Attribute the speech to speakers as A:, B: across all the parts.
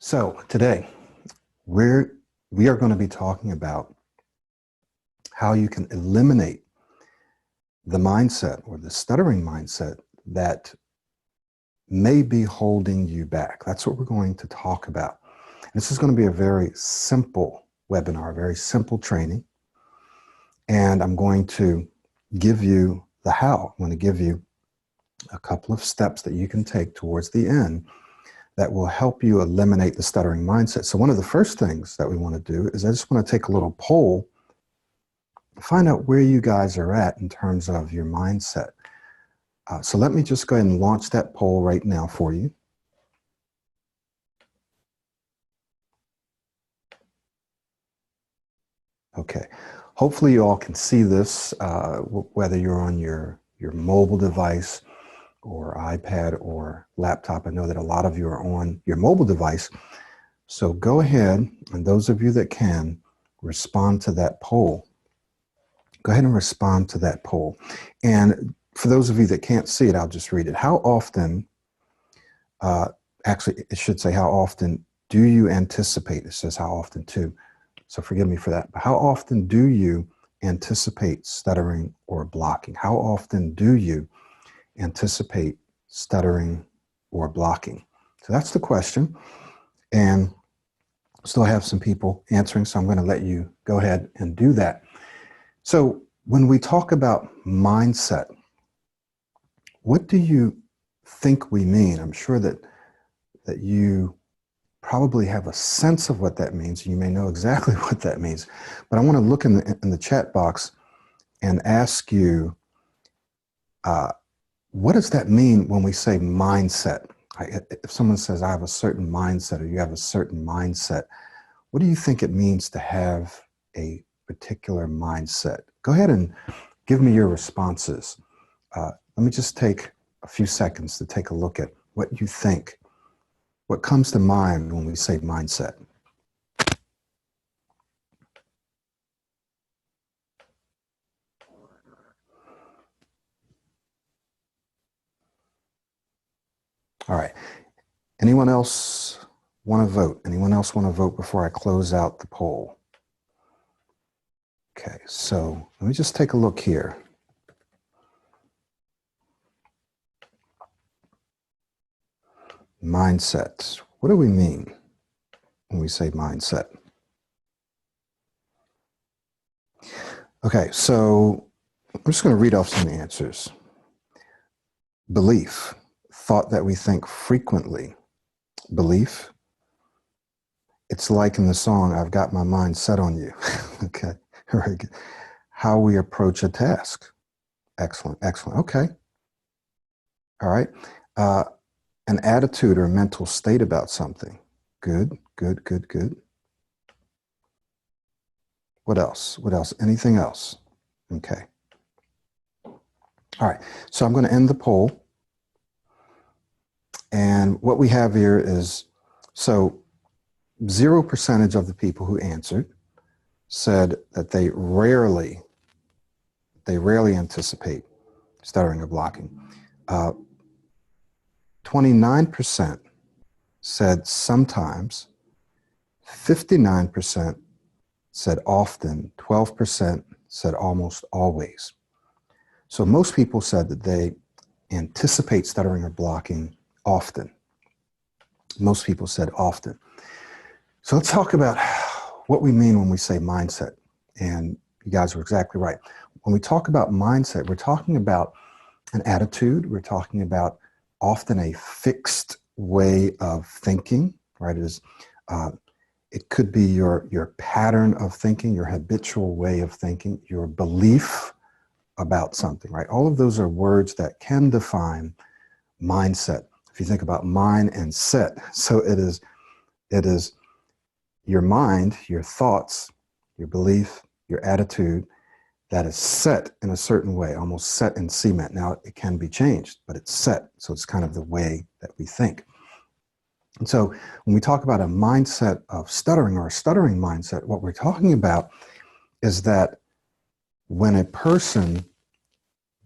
A: So today we are going to be talking about how you can eliminate the mindset or the stuttering mindset that may be holding you back. That's what we're going to talk about. This is going to be a very simple webinar, a very simple training. And I'm going to give you the how. I'm going to give you a couple of steps that you can take towards the end that will help you eliminate the stuttering mindset. So one of the first things that we want to do is I just want to take a little poll, find out where you guys are at in terms of your mindset. So let me just go ahead and launch that poll right now for you. Okay, hopefully you all can see this, whether you're on your mobile device or iPad or laptop. I know that a lot of you are on your mobile device. So go ahead, and those of you that can, respond to that poll. Go ahead and respond to that poll. And for those of you that can't see it, I'll just read it. How often, actually it should say how often do you anticipate, it says how often too, so forgive me for that, but how often do you anticipate stuttering or blocking? How often do you anticipate stuttering or blocking? So that's the question, and still have some people answering, so I'm going to let you go ahead and do that. So when we talk about mindset, what do you think we mean? I'm sure that you probably have a sense of what that means. You may know exactly what that means, but I want to look in the chat box and ask you, what does that mean when we say mindset? If someone says, I have a certain mindset, or you have a certain mindset, what do you think it means to have a particular mindset? Go ahead and give me your responses. Let me just take a few seconds to take a look at what you think. What comes to mind when we say mindset? All right. Anyone else want to vote? Anyone else want to vote before I close out the poll? Okay, so let me just take a look here. Mindset. What do we mean when we say mindset? Okay, so I'm just going to read off some answers. Belief, thought that we think frequently. Belief, it's like in the song, I've got my mind set on you. Okay, very good. How we approach a task. Excellent, excellent. Okay. All right. An attitude or mental state about something. Good, good, good, good. What else? What else? Anything else? Okay. All right. So I'm going to end the poll. And what we have here is, so 0% of the people who answered said that they rarely anticipate stuttering or blocking. 29% said sometimes, 59% said often, 12% said almost always. So most people said that they anticipate stuttering or blocking often. Most people said often. So let's talk about what we mean when we say mindset. And you guys were exactly right. When we talk about mindset, we're talking about an attitude. We're talking about often a fixed way of thinking, right? It could be your pattern of thinking, your habitual way of thinking, your belief about something, right? All of those are words that can define mindset. If you think about mind and set, so it is your mind, your thoughts, your belief, your attitude that is set in a certain way, almost set in cement. Now, it can be changed, but it's set. So it's kind of the way that we think. And so when we talk about a mindset of stuttering or a stuttering mindset, what we're talking about is that when a person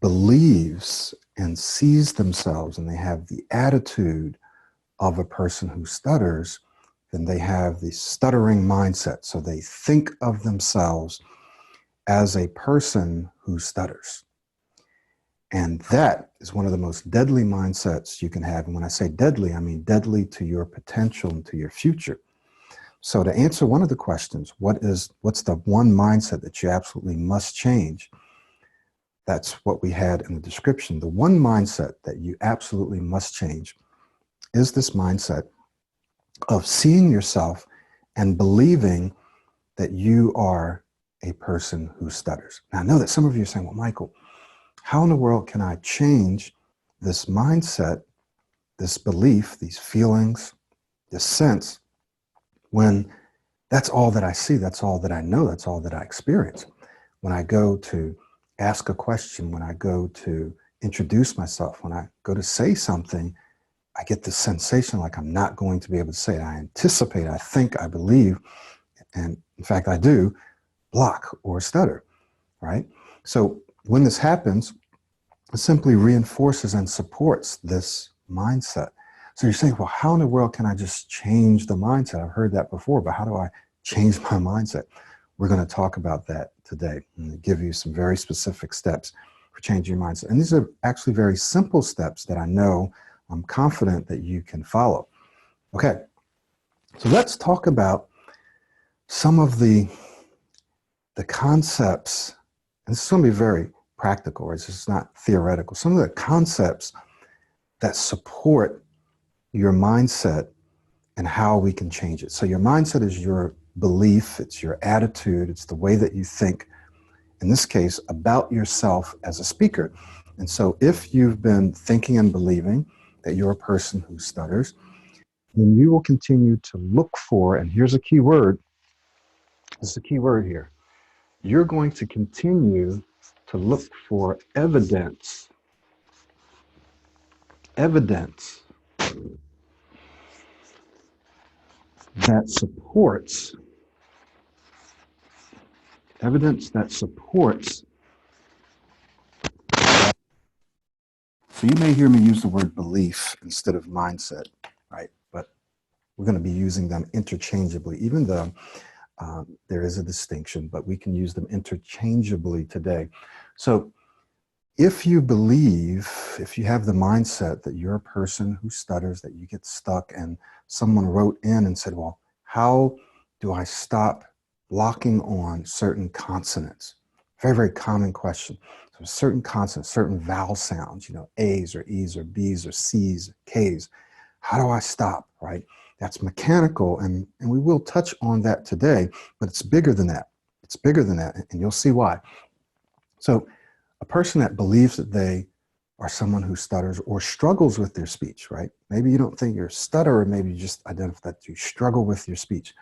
A: believes and sees themselves and they have the attitude of a person who stutters, then they have the stuttering mindset. So they think of themselves as a person who stutters. And that is one of the most deadly mindsets you can have. And when I say deadly, I mean deadly to your potential and to your future. So to answer one of the questions, what's the one mindset that you absolutely must change? That's what we had in the description. The one mindset that you absolutely must change is this mindset of seeing yourself and believing that you are a person who stutters. Now, I know that some of you are saying, well, Michael, how in the world can I change this mindset, this belief, these feelings, this sense, when that's all that I see, that's all that I know, that's all that I experience? When I go to ask a question, when I go to introduce myself, when I go to say something, I get this sensation like I'm not going to be able to say it. I anticipate, I think, I believe, and in fact, I do block or stutter, right? So when this happens, it simply reinforces and supports this mindset. So you're saying, well, how in the world can I just change the mindset? I've heard that before, but how do I change my mindset? We're going to talk about that today and give you some very specific steps for changing your mindset. And these are actually very simple steps that I know I'm confident that you can follow. Okay, so let's talk about some of the concepts, and this is going to be very practical, it's just not theoretical. Some of the concepts that support your mindset and how we can change it. So your mindset is your belief, it's your attitude, it's the way that you think, in this case, about yourself as a speaker. And so if you've been thinking and believing that you're a person who stutters, then you will continue to look for, and here's a key word, this is a key word here, you're going to continue to look for evidence that supports so you may hear me use the word belief instead of mindset, right? But we're going to be using them interchangeably, even though there is a distinction, but we can use them interchangeably today. So if you believe, if you have the mindset that you're a person who stutters, that you get stuck, and someone wrote in and said, well, how do I stop locking on certain consonants? Very, very common question. So certain consonants, certain vowel sounds, you know, A's or E's or B's or C's, K's. How do I stop, right? That's mechanical, and we will touch on that today, but it's bigger than that. It's bigger than that, and you'll see why. So a person that believes that they are someone who stutters or struggles with their speech, right? Maybe you don't think you're a stutterer, maybe you just identify that you struggle with your speech.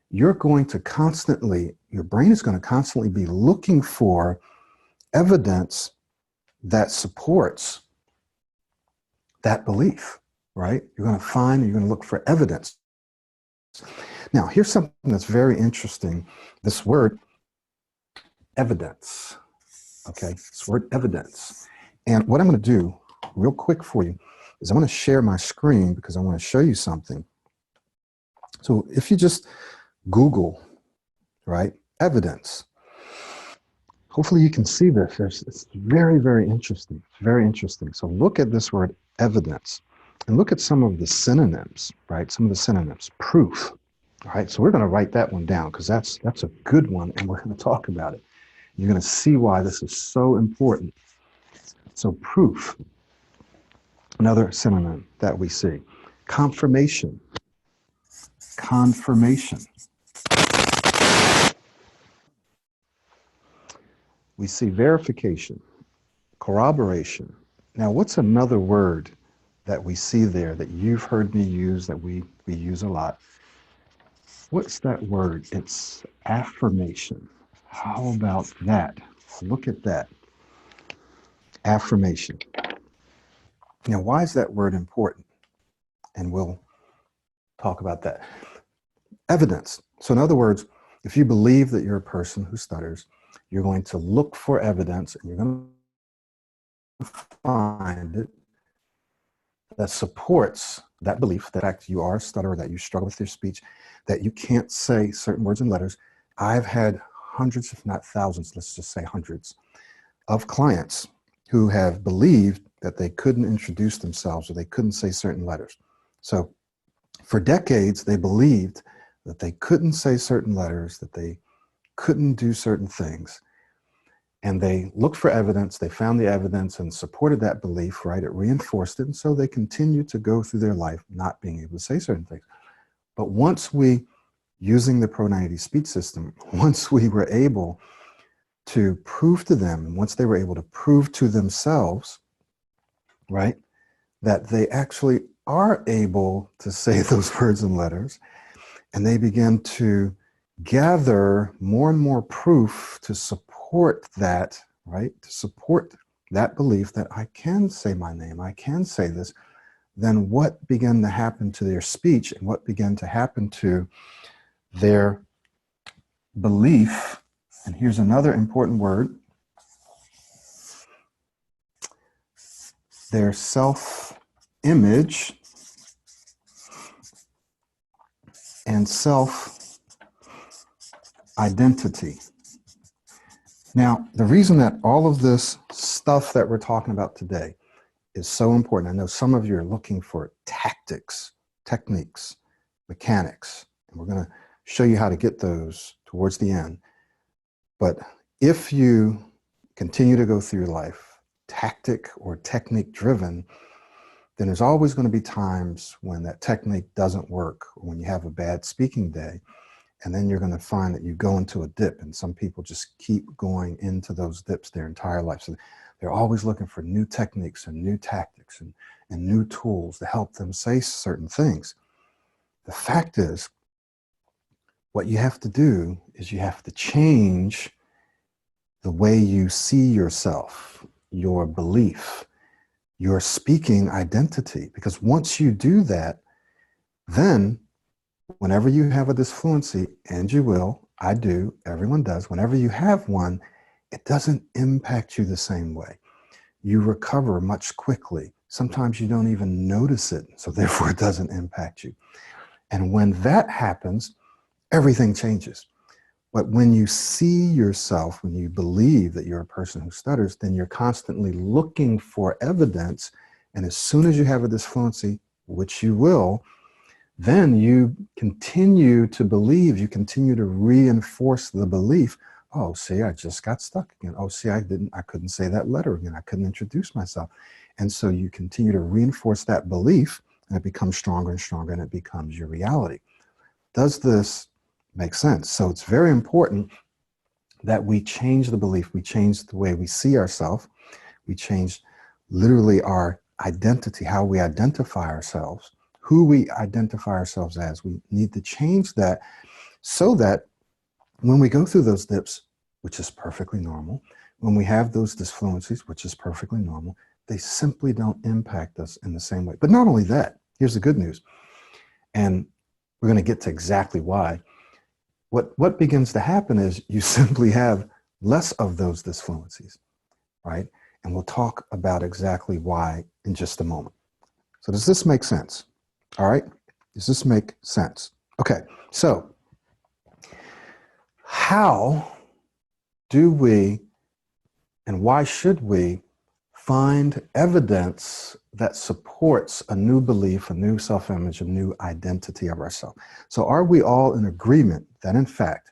A: You're going to constantly, your brain is going to constantly be looking for evidence that supports that belief, right? You're going to look for evidence. Now, here's something that's very interesting. This word, evidence. Okay, this word evidence. And what I'm going to do real quick for you is I'm going to share my screen because I want to show you something. So if you just Google, right, evidence, hopefully you can see this. It's very, very interesting. It's very interesting. So look at this word evidence and look at some of the synonyms, right? Some of the synonyms. Proof. All right, so we're going to write that one down because that's a good one, and we're going to talk about it. You're going to see why this is so important. So proof, another synonym that we see. Confirmation. Confirmation. We see verification, corroboration. Now, what's another word that we see there that you've heard me use, that we use a lot? What's that word? It's affirmation. How about that? Look at that. Affirmation. Now, why is that word important? And we'll talk about that. Evidence. So in other words, if you believe that you're a person who stutters, you're going to look for evidence and you're going to find it that supports that belief that in fact you are a stutterer, that you struggle with your speech, that you can't say certain words and letters. I've had hundreds, if not thousands, let's just say hundreds, of clients who have believed that they couldn't introduce themselves or they couldn't say certain letters. So for decades, they believed that they couldn't say certain letters, that they couldn't do certain things. And they looked for evidence, they found the evidence and supported that belief, right? It reinforced it. And so they continued to go through their life not being able to say certain things. But once we, using the Pro-90 speech system, once we were able to prove to them, and once they were able to prove to themselves, right, that they actually are able to say those words and letters, and they began to gather more and more proof to support that, right, to support that belief that I can say my name, I can say this, then what began to happen to their speech and what began to happen to their belief, and here's another important word, their self-image and self-identity. Now, the reason that all of this stuff that we're talking about today is so important, I know some of you are looking for tactics, techniques, mechanics, and we're going to show you how to get those towards the end. But if you continue to go through your life tactic or technique driven, then there's always going to be times when that technique doesn't work, or when you have a bad speaking day, and then you're going to find that you go into a dip, and some people just keep going into those dips their entire life. So they're always looking for new techniques and new tactics and new tools to help them say certain things. The fact is, what you have to do is you have to change the way you see yourself, your belief, your speaking identity. Because once you do that, then whenever you have a disfluency, and you will, I do, everyone does, whenever you have one, it doesn't impact you the same way. You recover much quickly. Sometimes you don't even notice it, so therefore it doesn't impact you. And when that happens, everything changes. But when you see yourself, when you believe that you're a person who stutters, then you're constantly looking for evidence. And as soon as you have a disfluency, which you will, then you continue to believe, you continue to reinforce the belief, oh, see, I just got stuck again. Oh, see, I couldn't say that letter again. I couldn't introduce myself. And so you continue to reinforce that belief, and it becomes stronger and stronger, and it becomes your reality. Does this make sense? So it's very important that we change the belief, we change the way we see ourselves, we change literally our identity, how we identify ourselves, who we identify ourselves as. We need to change that so that when we go through those dips, which is perfectly normal, when we have those disfluencies, which is perfectly normal, they simply don't impact us in the same way. But not only that, here's the good news, and we're going to get to exactly why. What begins to happen is you simply have less of those disfluencies, right? And we'll talk about exactly why in just a moment. So does this make sense? All right, does this make sense? Okay, so how do we and why should we find evidence that supports a new belief, a new self-image, a new identity of ourselves? So are we all in agreement that in fact,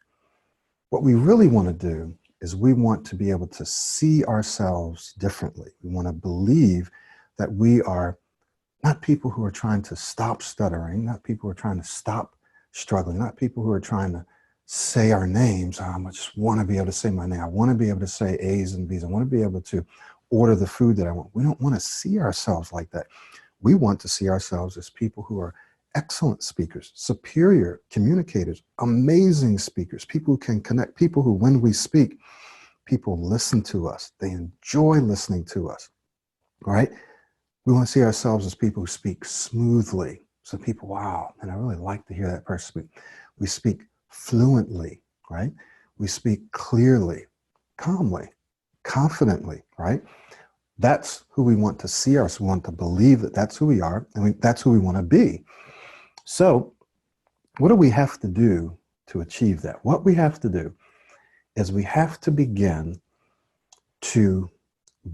A: what we really want to do is we want to be able to see ourselves differently. We want to believe that we are not people who are trying to stop stuttering, not people who are trying to stop struggling, not people who are trying to say our names. I just want to be able to say my name. I want to be able to say A's and B's. I want to be able to order the food that I want. We don't want to see ourselves like that. We want to see ourselves as people who are excellent speakers, superior communicators, amazing speakers, people who can connect, people who, when we speak, people listen to us. They enjoy listening to us, all right? We want to see ourselves as people who speak smoothly. So people, wow, and I really like to hear that person speak. We speak fluently, right? We speak clearly, calmly, confidently, right? That's who we want to see ourselves. We want to believe that that's who we are, and that's who we want to be. So what do we have to do to achieve that? What we have to do is we have to begin to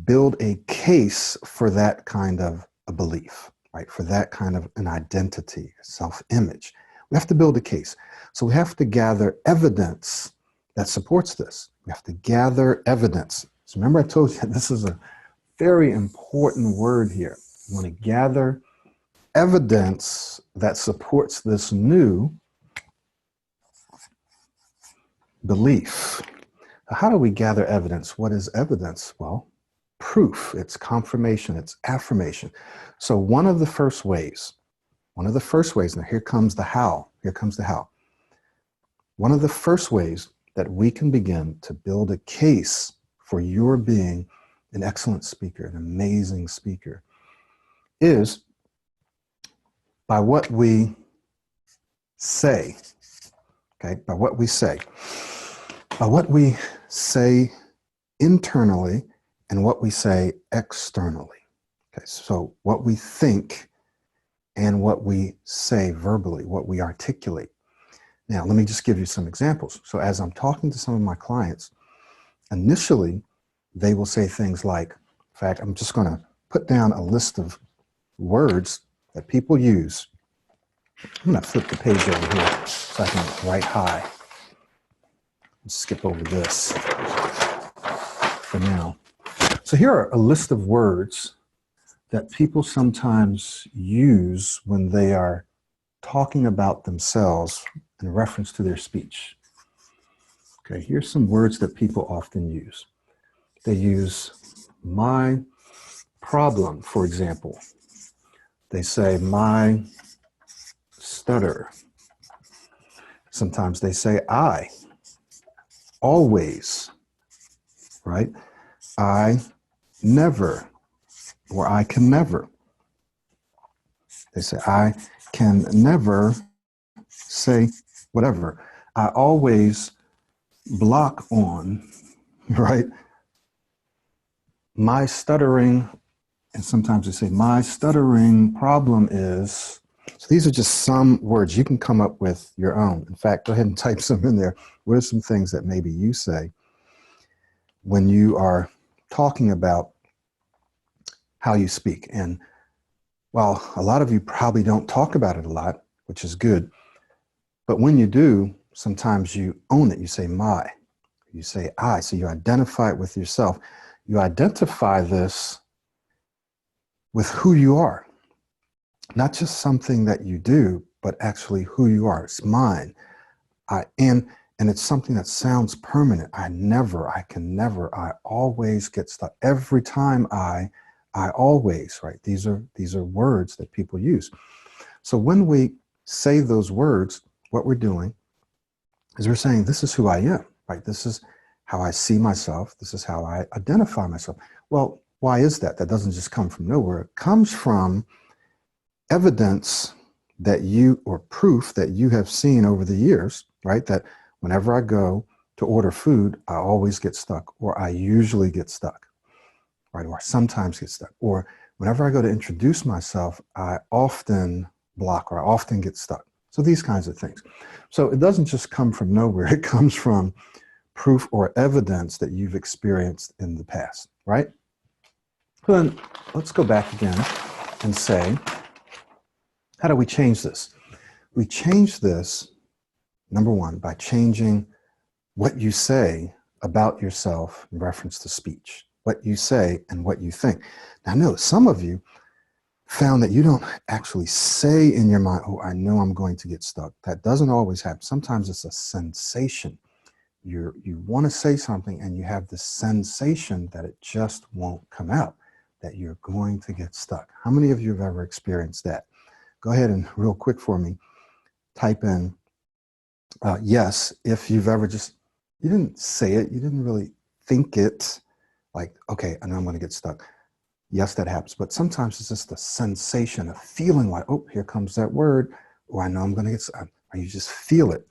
A: build a case for that kind of a belief, right? For that kind of an identity, self-image. We have to build a case. So we have to gather evidence that supports this. We have to gather evidence. So remember I told you this is a very important word here. We want to gather evidence that supports this new belief. How do we gather evidence? What is evidence? Well, proof, it's confirmation, it's affirmation. So one of the first ways, now here comes the how, One of the first ways that we can begin to build a case for your being an excellent speaker, an amazing speaker, is by what we say, okay? By what we say. By what we say internally and what we say externally. Okay, so what we think and what we say verbally, what we articulate. Now, let me just give you some examples. So as I'm talking to some of my clients, initially, they will say things like, in fact, I'm just going to put down a list of words that people use. I'm going to flip the page over here so I can write high. Let's skip over this for now. So here are a list of words that people sometimes use when they are talking about themselves in reference to their speech. Okay, here's some words that people often use. They use my problem, for example. They say my stutter. Sometimes they say I, always, right? I never, or I can never. They say I can never say whatever. I always block on, right? My stuttering, and sometimes they say my stuttering problem is. So these are just some words. You can come up with your own. In fact, go ahead and type some in there. What are some things that maybe you say when you are talking about how you speak? And while a lot of you probably don't talk about it a lot, which is good, but when you do, sometimes you own it. You say my, you say I, so you identify it with yourself. You identify this with who you are, not just something that you do, but actually who you are. It's mine. And it's something that sounds permanent. I can never, I always get stuck. Every time I always, right? These are words that people use. So when we say those words, what we're doing is we're saying, this is who I am, right? This is how I see myself. This is how I identify myself. Well, why is that? That doesn't just come from nowhere. It comes from evidence that you, or proof that you have seen over the years, right? That whenever I go to order food, I always get stuck, or I usually get stuck, right? Or I sometimes get stuck. Or whenever I go to introduce myself, I often block, or I often get stuck. So these kinds of things. So it doesn't just come from nowhere. It comes from proof or evidence that you've experienced in the past, right? So then let's go back again and say, how do we change this? We change this, number one, by changing what you say about yourself in reference to speech, what you say and what you think. Now, notice some of you found that you don't actually say in your mind, oh, I know I'm going to get stuck. That doesn't always happen. Sometimes it's a sensation. You want to say something and you have this sensation that it just won't come out, that you're going to get stuck. How many of you have ever experienced that? Go ahead and real quick for me, type in yes, if you've ever you didn't say it, you didn't really think it, like, okay, I know I'm going to get stuck. Yes, that happens. But sometimes it's just a sensation, a feeling like, oh, here comes that word, or I know I'm going to get stuck, or you just feel it.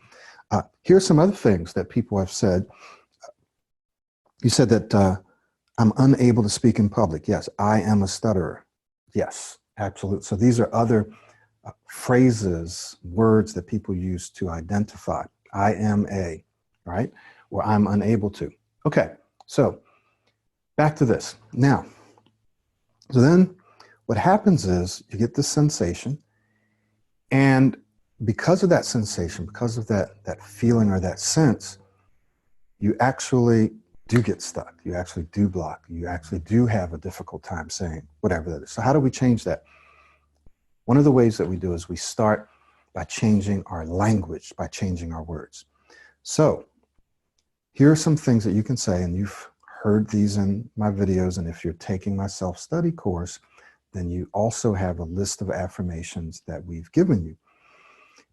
A: Here's some other things that people have said. You said that I'm unable to speak in public. Yes, I am a stutterer. Yes, absolutely. So these are other phrases, words that people use to identify. I am a, right? Or I'm unable to. Okay, so back to this. Now, so then what happens is you get this sensation, and because of that sensation, because of that feeling or that sense, you actually do get stuck. You actually do block. You actually do have a difficult time saying whatever that is. So how do we change that? One of the ways that we do is we start by changing our language, by changing our words. So here are some things that you can say, and you've heard these in my videos, and if you're taking my self-study course, then you also have a list of affirmations that we've given you.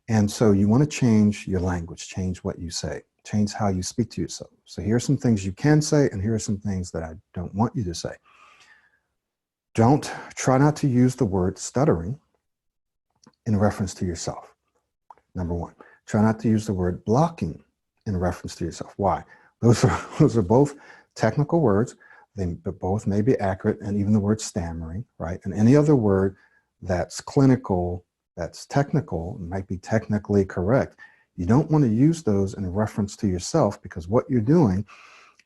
A: And so you want to change your language, change what you say, change how you speak to yourself. So here are some things you can say, and here are some things that I don't want you to say. Try not to use the word stuttering in reference to yourself. Number one. Try not to use the word blocking in reference to yourself. Why? Those are both technical words. They both may be accurate, and even the word stammering, right? And any other word that's clinical, that's technical, might be technically correct. You don't want to use those in reference to yourself, because what you're doing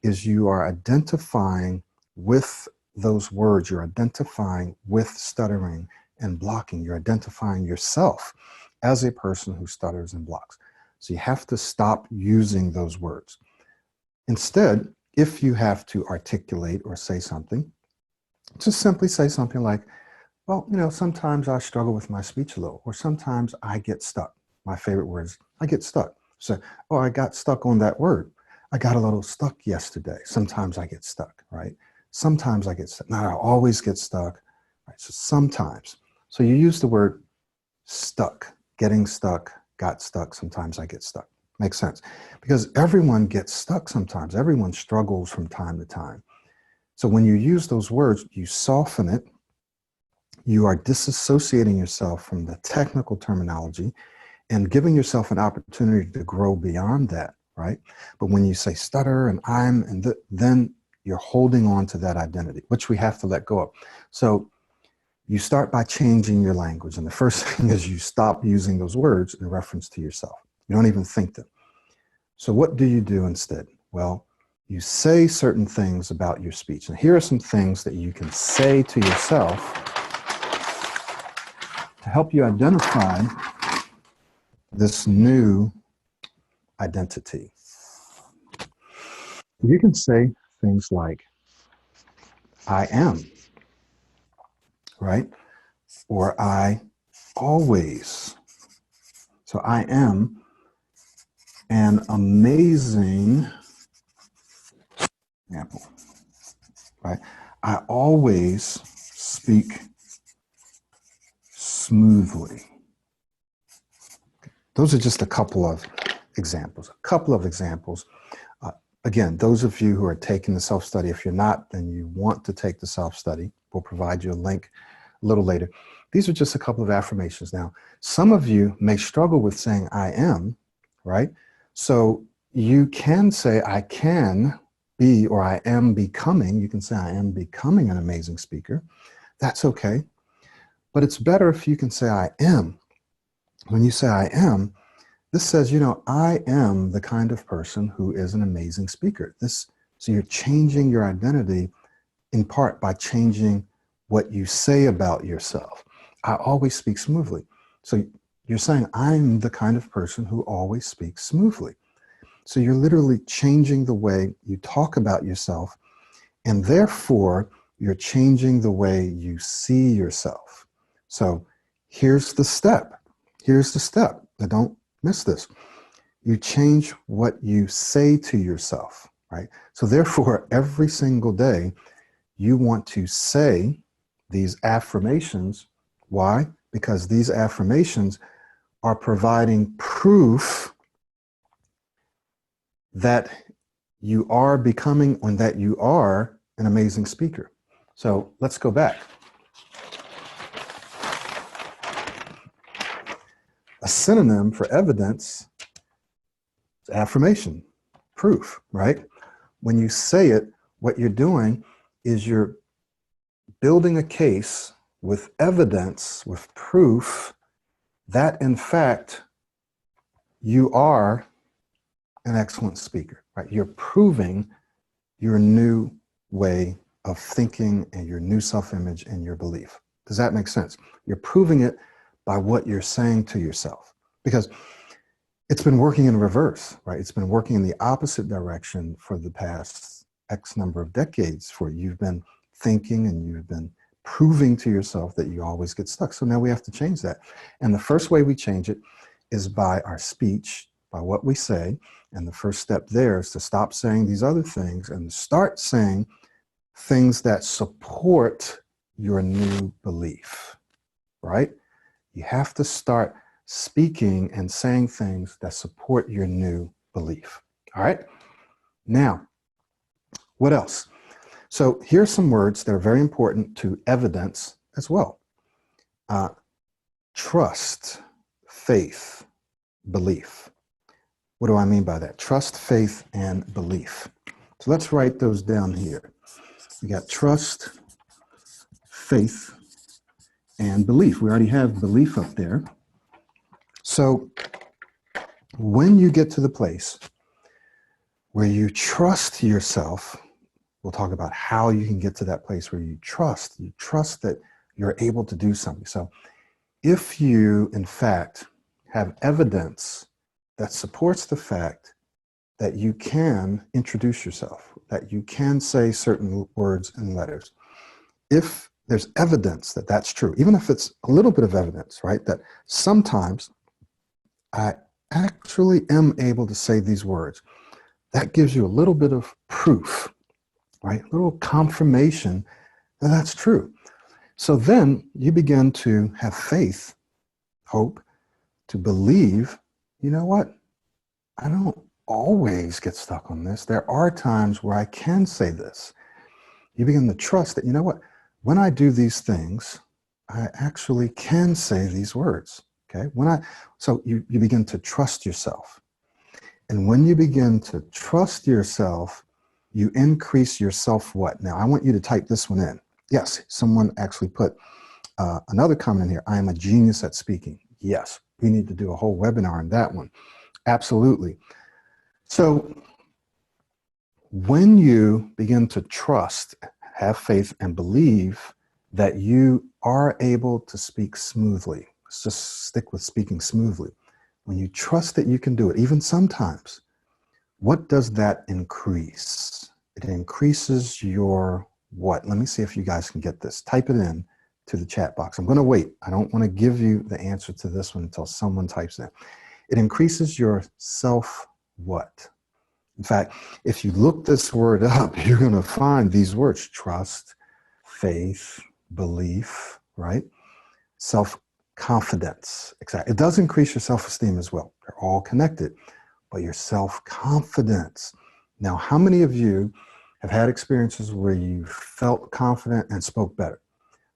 A: is you are identifying with those words. You're identifying with stuttering and blocking. You're identifying yourself as a person who stutters and blocks. So you have to stop using those words. Instead, if you have to articulate or say something, just simply say something like, well, sometimes I struggle with my speech a little, or sometimes I get stuck. My favorite word is I get stuck. So, oh, I got stuck on that word. I got a little stuck yesterday. Sometimes I get stuck, right? Sometimes I get stuck. Not I always get stuck, right? So sometimes. So you use the word stuck, getting stuck, got stuck. Sometimes I get stuck. Makes sense. Because everyone gets stuck sometimes. Everyone struggles from time to time. So when you use those words, you soften it. You are disassociating yourself from the technical terminology and giving yourself an opportunity to grow beyond that, right? But when you say stutter and I'm, and then you're holding on to that identity, which we have to let go of. So you start by changing your language. And the first thing is you stop using those words in reference to yourself. You don't even think them. So what do you do instead? Well, you say certain things about your speech. And here are some things that you can say to yourself to help you identify this new identity. You can say things like, I am, right? Or I always. So I am an amazing example, right? I always speak smoothly. Those are just a couple of examples, Again, those of you who are taking the self-study, if you're not, then you want to take the self-study. We'll provide you a link a little later. These are just a couple of affirmations. Now, some of you may struggle with saying I am, right? So you can say I can be, or I am becoming. You can say I am becoming an amazing speaker. That's okay. But it's better if you can say I am. When you say I am, this says, I am the kind of person who is an amazing speaker. So you're changing your identity in part by changing what you say about yourself. I always speak smoothly. So you're saying I'm the kind of person who always speaks smoothly. So you're literally changing the way you talk about yourself, and therefore you're changing the way you see yourself. So here's the step. Now don't miss this. You change what you say to yourself, right? So therefore, every single day, you want to say these affirmations. Why? Because these affirmations are providing proof that you are becoming, and that you are an amazing speaker. So let's go back. A synonym for evidence is affirmation, proof, right? When you say it, what you're doing is you're building a case with evidence, with proof that in fact you are an excellent speaker, right? You're proving your new way of thinking and your new self-image and your belief. Does that make sense? You're proving it by what you're saying to yourself, because it's been working in reverse, right? It's been working in the opposite direction for the past X number of decades for you. You've been thinking and you've been proving to yourself that you always get stuck. So now we have to change that. And the first way we change it is by our speech, by what we say. And the first step there is to stop saying these other things and start saying things that support your new belief, right? You have to start speaking and saying things that support your new belief. All right. Now, what else? So here's some words that are very important to evidence as well. Trust, faith, belief. What do I mean by that? Trust, faith, and belief. So let's write those down here. We got trust, faith, and belief. We already have belief up there. So when you get to the place where you trust yourself, we'll talk about how you can get to that place where you trust that you're able to do something. So if you, in fact, have evidence that supports the fact that you can introduce yourself, that you can say certain words and letters, if there's evidence that that's true, even if it's a little bit of evidence, right, that sometimes I actually am able to say these words, that gives you a little bit of proof, right? A little confirmation that that's true. So then you begin to have faith, hope, to believe, you know what? I don't always get stuck on this. There are times where I can say this. You begin to trust that, you know what? When I do these things, I actually can say these words. Okay. So you begin to trust yourself. And when you begin to trust yourself, you increase your self-what? Now, I want you to type this one in. Yes, someone actually put another comment in here. I am a genius at speaking. Yes, we need to do a whole webinar on that one. Absolutely. So when you begin to trust, have faith, and believe that you are able to speak smoothly, let's just stick with speaking smoothly. When you trust that you can do it, even sometimes, what does that increase? It increases your what? Let me see if you guys can get this. Type it in to the chat box. I'm going to wait. I don't want to give you the answer to this one until someone types it. It increases your self what? In fact, if you look this word up, you're going to find these words: trust, faith, belief, right? Self-confidence. Exactly. It does increase your self-esteem as well. They're all connected. But your self-confidence. Now, how many of you have had experiences where you felt confident and spoke better?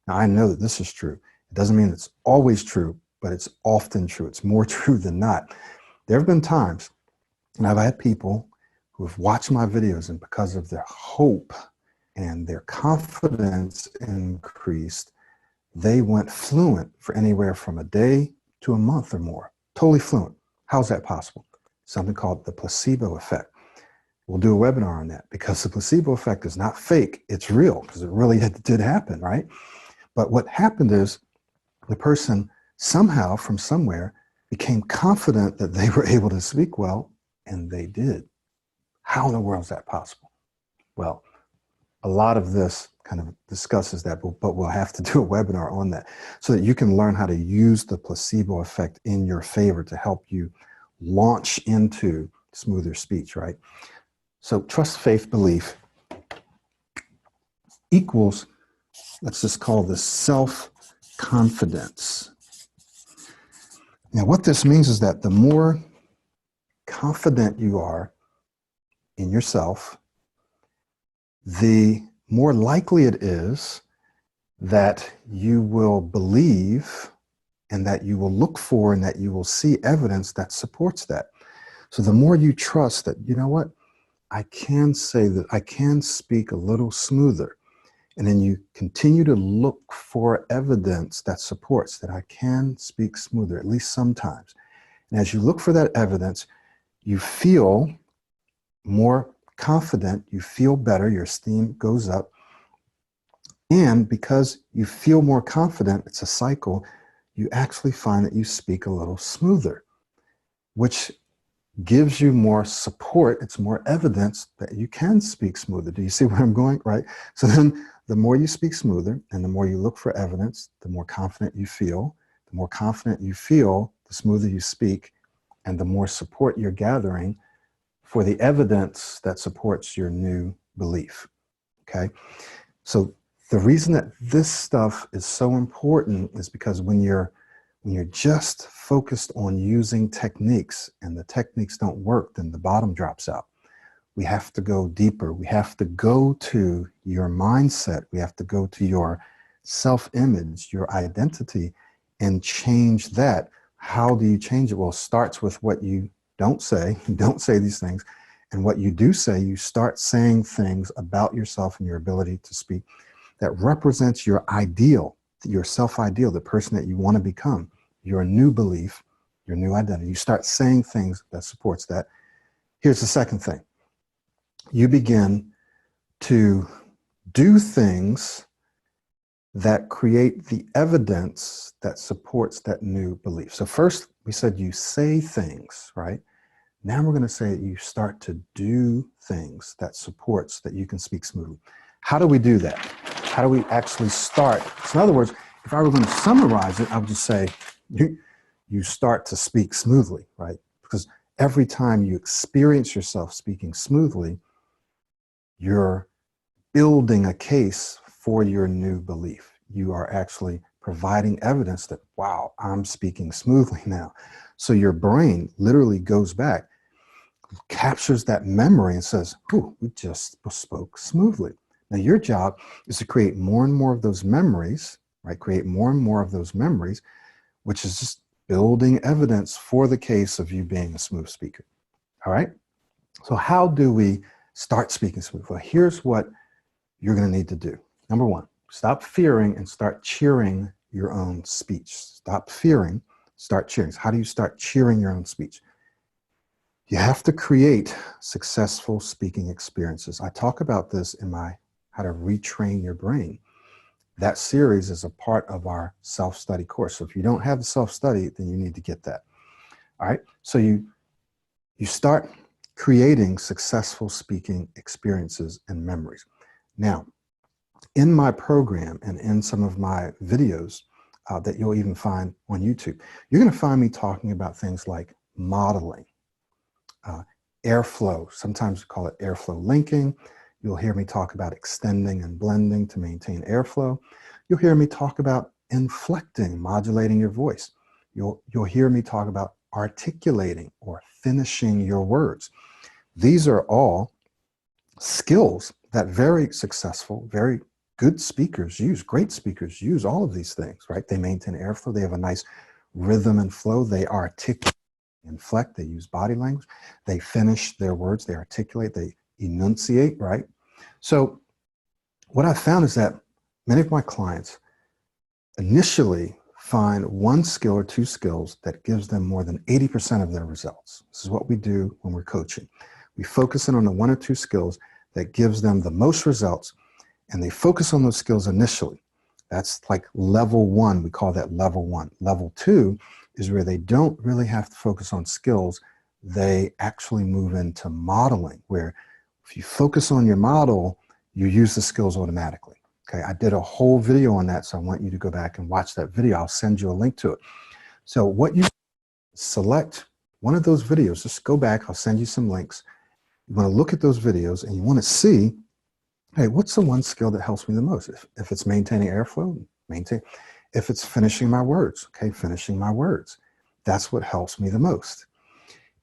A: Now, I know that this is true. It doesn't mean it's always true, but it's often true. It's more true than not. There have been times, and I've had people who have watched my videos, and because of their hope and their confidence increased, they went fluent for anywhere from a day to a month or more. Totally fluent. How's that possible? Something called the placebo effect. We'll do a webinar on that, because the placebo effect is not fake. It's real, because it really did happen, right? But what happened is the person somehow from somewhere became confident that they were able to speak well, and they did. How in the world is that possible? Well, a lot of this kind of discusses that, but we'll have to do a webinar on that so that you can learn how to use the placebo effect in your favor to help you launch into smoother speech, right? So trust, faith, belief equals, let's just call this self-confidence. Now, what this means is that the more confident you are in yourself, the more likely it is that you will believe and that you will look for and that you will see evidence that supports that. So the more you trust that, you know what, I can say that I can speak a little smoother. And then you continue to look for evidence that supports that I can speak smoother, at least sometimes. And as you look for that evidence, you feel more confident, you feel better, your esteem goes up. And because you feel more confident, it's a cycle, you actually find that you speak a little smoother, which gives you more support. It's more evidence that you can speak smoother. Do you see where I'm going? Right? So then the more you speak smoother and the more you look for evidence, the more confident you feel. The more confident you feel, the smoother you speak, and the more support you're gathering for the evidence that supports your new belief. Okay? So the reason that this stuff is so important is because when you're just focused on using techniques and the techniques don't work, then the bottom drops out. We have to go deeper. We have to go to your mindset. We have to go to your self-image, your identity, and change that. How do you change it? Well, it starts with what you don't say. You don't say these things. And what you do say, you start saying things about yourself and your ability to speak that represents your ideal, your self-ideal, the person that you want to become, your new belief, your new identity. You start saying things that supports that. Here's the second thing. You begin to do things that create the evidence that supports that new belief. So first we said you say things, right? Now we're going to say you start to do things that supports that you can speak smoothly. How do we do that? How do we actually start? So in other words, if I were going to summarize it, I would just say you start to speak smoothly, right? Because every time you experience yourself speaking smoothly, you're building a case for your new belief. You are actually providing evidence that, wow, I'm speaking smoothly now. So your brain literally goes back, captures that memory and says, oh, we just spoke smoothly. Now your job is to create more and more of those memories, right? Create more and more of those memories, which is just building evidence for the case of you being a smooth speaker. All right? So how do we start speaking smooth? Well, here's what you're going to need to do. Number one, stop fearing and start cheering your own speech. Stop fearing, start cheering. So how do you start cheering your own speech? You have to create successful speaking experiences. I talk about this in my How to Retrain Your Brain. That series is a part of our self-study course. So if you don't have the self-study, then you need to get that. All right. So you start creating successful speaking experiences and memories. Now, in my program and in some of my videos that you'll even find on YouTube, you're going to find me talking about things like modeling, airflow. Sometimes we call it airflow linking. You'll hear me talk about extending and blending to maintain airflow. You'll hear me talk about inflecting, modulating your voice. You'll hear me talk about articulating or finishing your words. These are all skills that very successful, very good speakers use, great speakers use all of these things, right? They maintain airflow. They have a nice rhythm and flow. They articulate, inflect. They use body language. They finish their words. They articulate. They enunciate, right? So what I found is that many of my clients initially find one skill or two skills that gives them more than 80% of their results. This is what we do when we're coaching. We focus in on the one or two skills that gives them the most results, and they focus on those skills initially. That's like level one. We call that level one. Level two is where they don't really have to focus on skills. They actually move into modeling, where if you focus on your model, you use the skills automatically. Okay, I did a whole video on that, so I want you to go back and watch that video. I'll send you a link to it. So what you select one of those videos, just go back, I'll send you some links. You want to look at those videos and you want to see, hey, what's the one skill that helps me the most? If it's maintaining airflow, maintain. If it's finishing my words, okay, finishing my words. That's what helps me the most.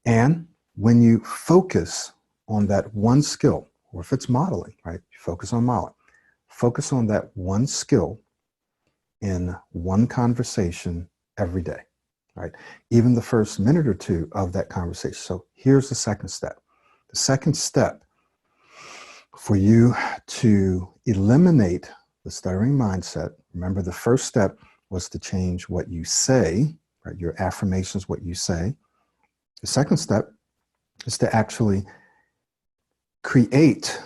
A: And when you focus on that one skill, or if it's modeling, right, you focus on modeling. Focus on that one skill in one conversation every day, right? Even the first minute or two of that conversation. So here's the second step. The second step for you to eliminate the stuttering mindset. Remember, the first step was to change what you say, right? Your affirmations, what you say. The second step is to actually create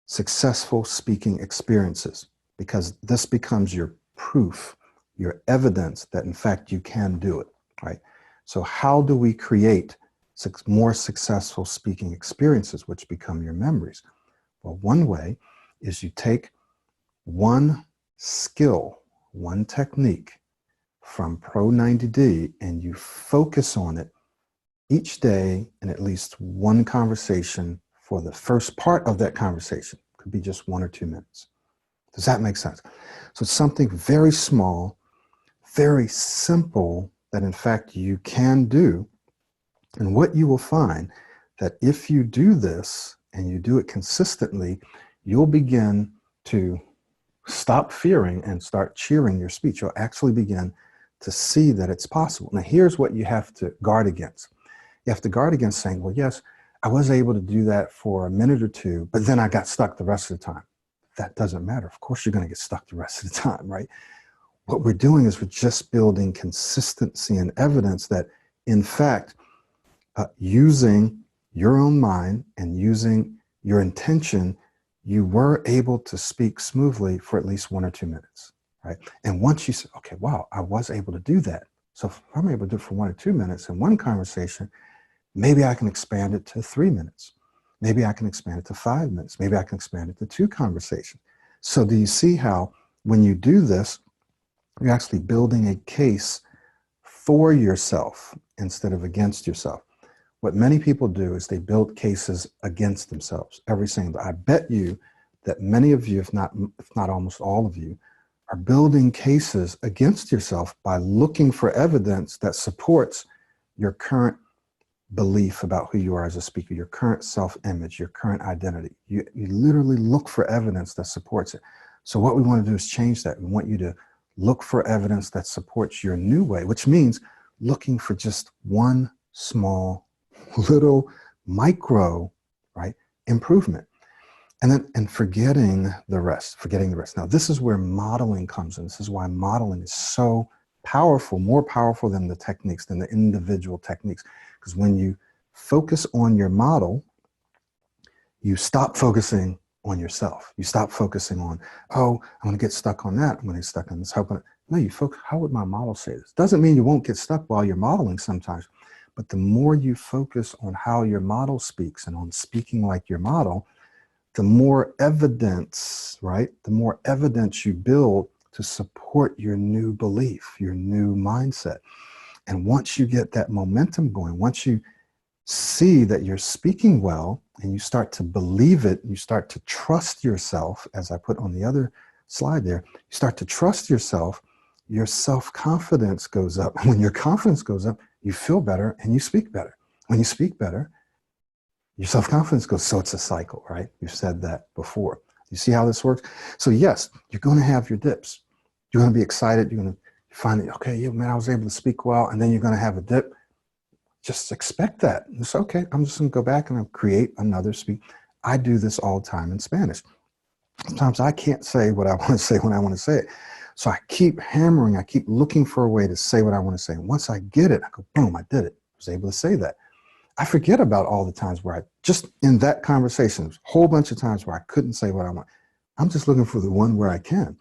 A: successful speaking experiences, because this becomes your proof, your evidence that in fact you can do it, right? So how do we create more successful speaking experiences, which become your memories? Well, one way is you take one skill, one technique from Pro 90D, and you focus on it each day in at least one conversation for the first part of that conversation. Could be just 1 or 2 minutes. Does that make sense? So it's something very small, very simple that in fact you can do. And what you will find that if you do this and you do it consistently, you'll begin to stop fearing and start cheering your speech. You'll actually begin to see that it's possible. Now, here's what you have to guard against. You have to guard against saying, well, yes, I was able to do that for a minute or two, but then I got stuck the rest of the time. That doesn't matter. Of course, you're going to get stuck the rest of the time, right? What we're doing is we're just building consistency and evidence that, in fact, using your own mind and using your intention, you were able to speak smoothly for at least 1 or 2 minutes, right? And once you say, okay, wow, I was able to do that. So if I'm able to do it for 1 or 2 minutes in one conversation, maybe I can expand it to 3 minutes. Maybe I can expand it to 5 minutes. Maybe I can expand it to 2 conversations. So do you see how when you do this, you're actually building a case for yourself instead of against yourself? What many people do is they build cases against themselves every single day. I bet you that many of you, if not almost all of you, are building cases against yourself by looking for evidence that supports your current belief about who you are as a speaker, your current self-image, your current identity. You literally look for evidence that supports it. So what we want to do is change that. We want you to look for evidence that supports your new way, which means looking for just one small, little, micro, right, improvement. And forgetting the rest. Now, this is where modeling comes in. This is why modeling is so powerful, more powerful than the techniques, than the individual techniques. Because when you focus on your model, you stop focusing on yourself. You stop focusing on, oh, I'm going to get stuck on that. I'm going to get stuck on this. No, you focus, how would my model say this? Doesn't mean you won't get stuck while you're modeling sometimes. But the more you focus on how your model speaks and on speaking like your model, the more evidence, right? The more evidence you build to support your new belief, your new mindset. And once you get that momentum going, once you see that you're speaking well and you start to believe it, you start to trust yourself, as I put on the other slide there, you start to trust yourself, your self-confidence goes up. And when your confidence goes up, you feel better and you speak better. When you speak better, your self-confidence goes, so it's a cycle, right? You've said that before. You see how this works? So yes, you're going to have your dips. You're going to be excited. You're going to find that, okay, yeah, man, I was able to speak well. And then you're going to have a dip. Just expect that. It's okay. I'm just going to go back and I'll create another speak. I do this all the time in Spanish. Sometimes I can't say what I want to say when I want to say it. So I keep hammering. I keep looking for a way to say what I want to say. And once I get it, I go, boom, I did it. I was able to say that. I forget about all the times where just in that conversation, a whole bunch of times where I couldn't say what I want. I'm just looking for the one where I can.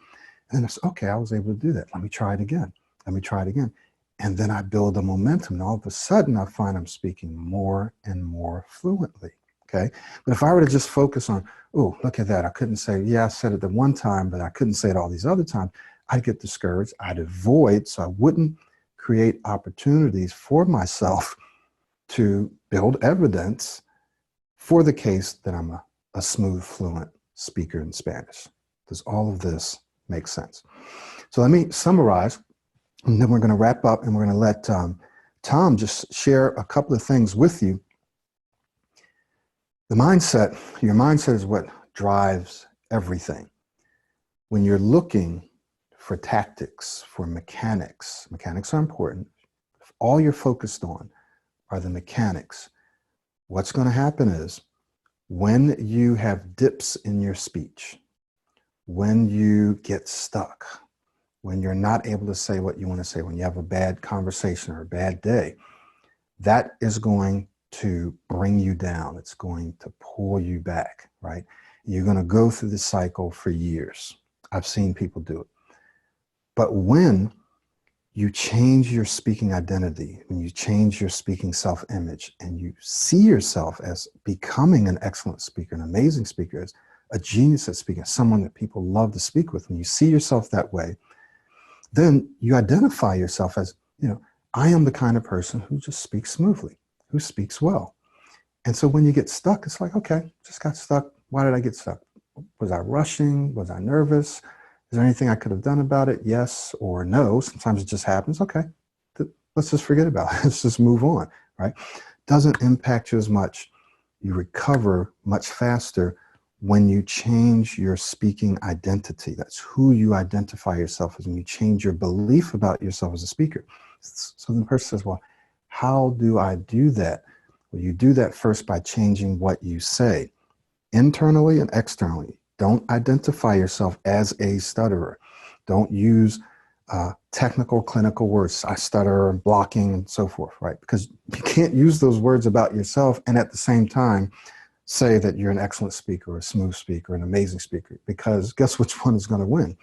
A: And it's okay, I was able to do that. Let me try it again. Let me try it again. And then I build a momentum. And all of a sudden I find I'm speaking more and more fluently. Okay. But if I were to just focus on, oh, look at that. I couldn't say, yeah, I said it the one time, but I couldn't say it all these other times. I'd get discouraged. I'd avoid. So I wouldn't create opportunities for myself to build evidence for the case that I'm a smooth, fluent speaker in Spanish. Does all of this make sense? So let me summarize, and then we're going to wrap up, and we're going to let Tom just share a couple of things with you. The mindset, your mindset is what drives everything. When you're looking for tactics, for mechanics are important. If all you're focused on are the mechanics, what's going to happen is when you have dips in your speech, when you get stuck, when you're not able to say what you want to say, when you have a bad conversation or a bad day, that is going to bring you down. It's going to pull you back, right? You're going to go through the cycle for years. I've seen people do it. But when you change your speaking identity, when you change your speaking self-image, and you see yourself as becoming an excellent speaker, an amazing speaker, as a genius at speaking, someone that people love to speak with, when you see yourself that way, then you identify yourself as, I am the kind of person who just speaks smoothly, who speaks well. And so when you get stuck, it's like, okay, just got stuck. Why did I get stuck? Was I rushing? Was I nervous? Is there anything I could have done about it? Yes or no. Sometimes it just happens. Okay, let's just forget about it. Let's just move on, right? Doesn't impact you as much. You recover much faster when you change your speaking identity. That's who you identify yourself as, when you change your belief about yourself as a speaker. So the person says, well, how do I do that? Well, you do that first by changing what you say, internally and externally. Don't identify yourself as a stutterer. Don't use technical, clinical words, I stutter, and blocking, and so forth, right? Because you can't use those words about yourself and at the same time say that you're an excellent speaker, a smooth speaker, an amazing speaker, because guess which one is going to win?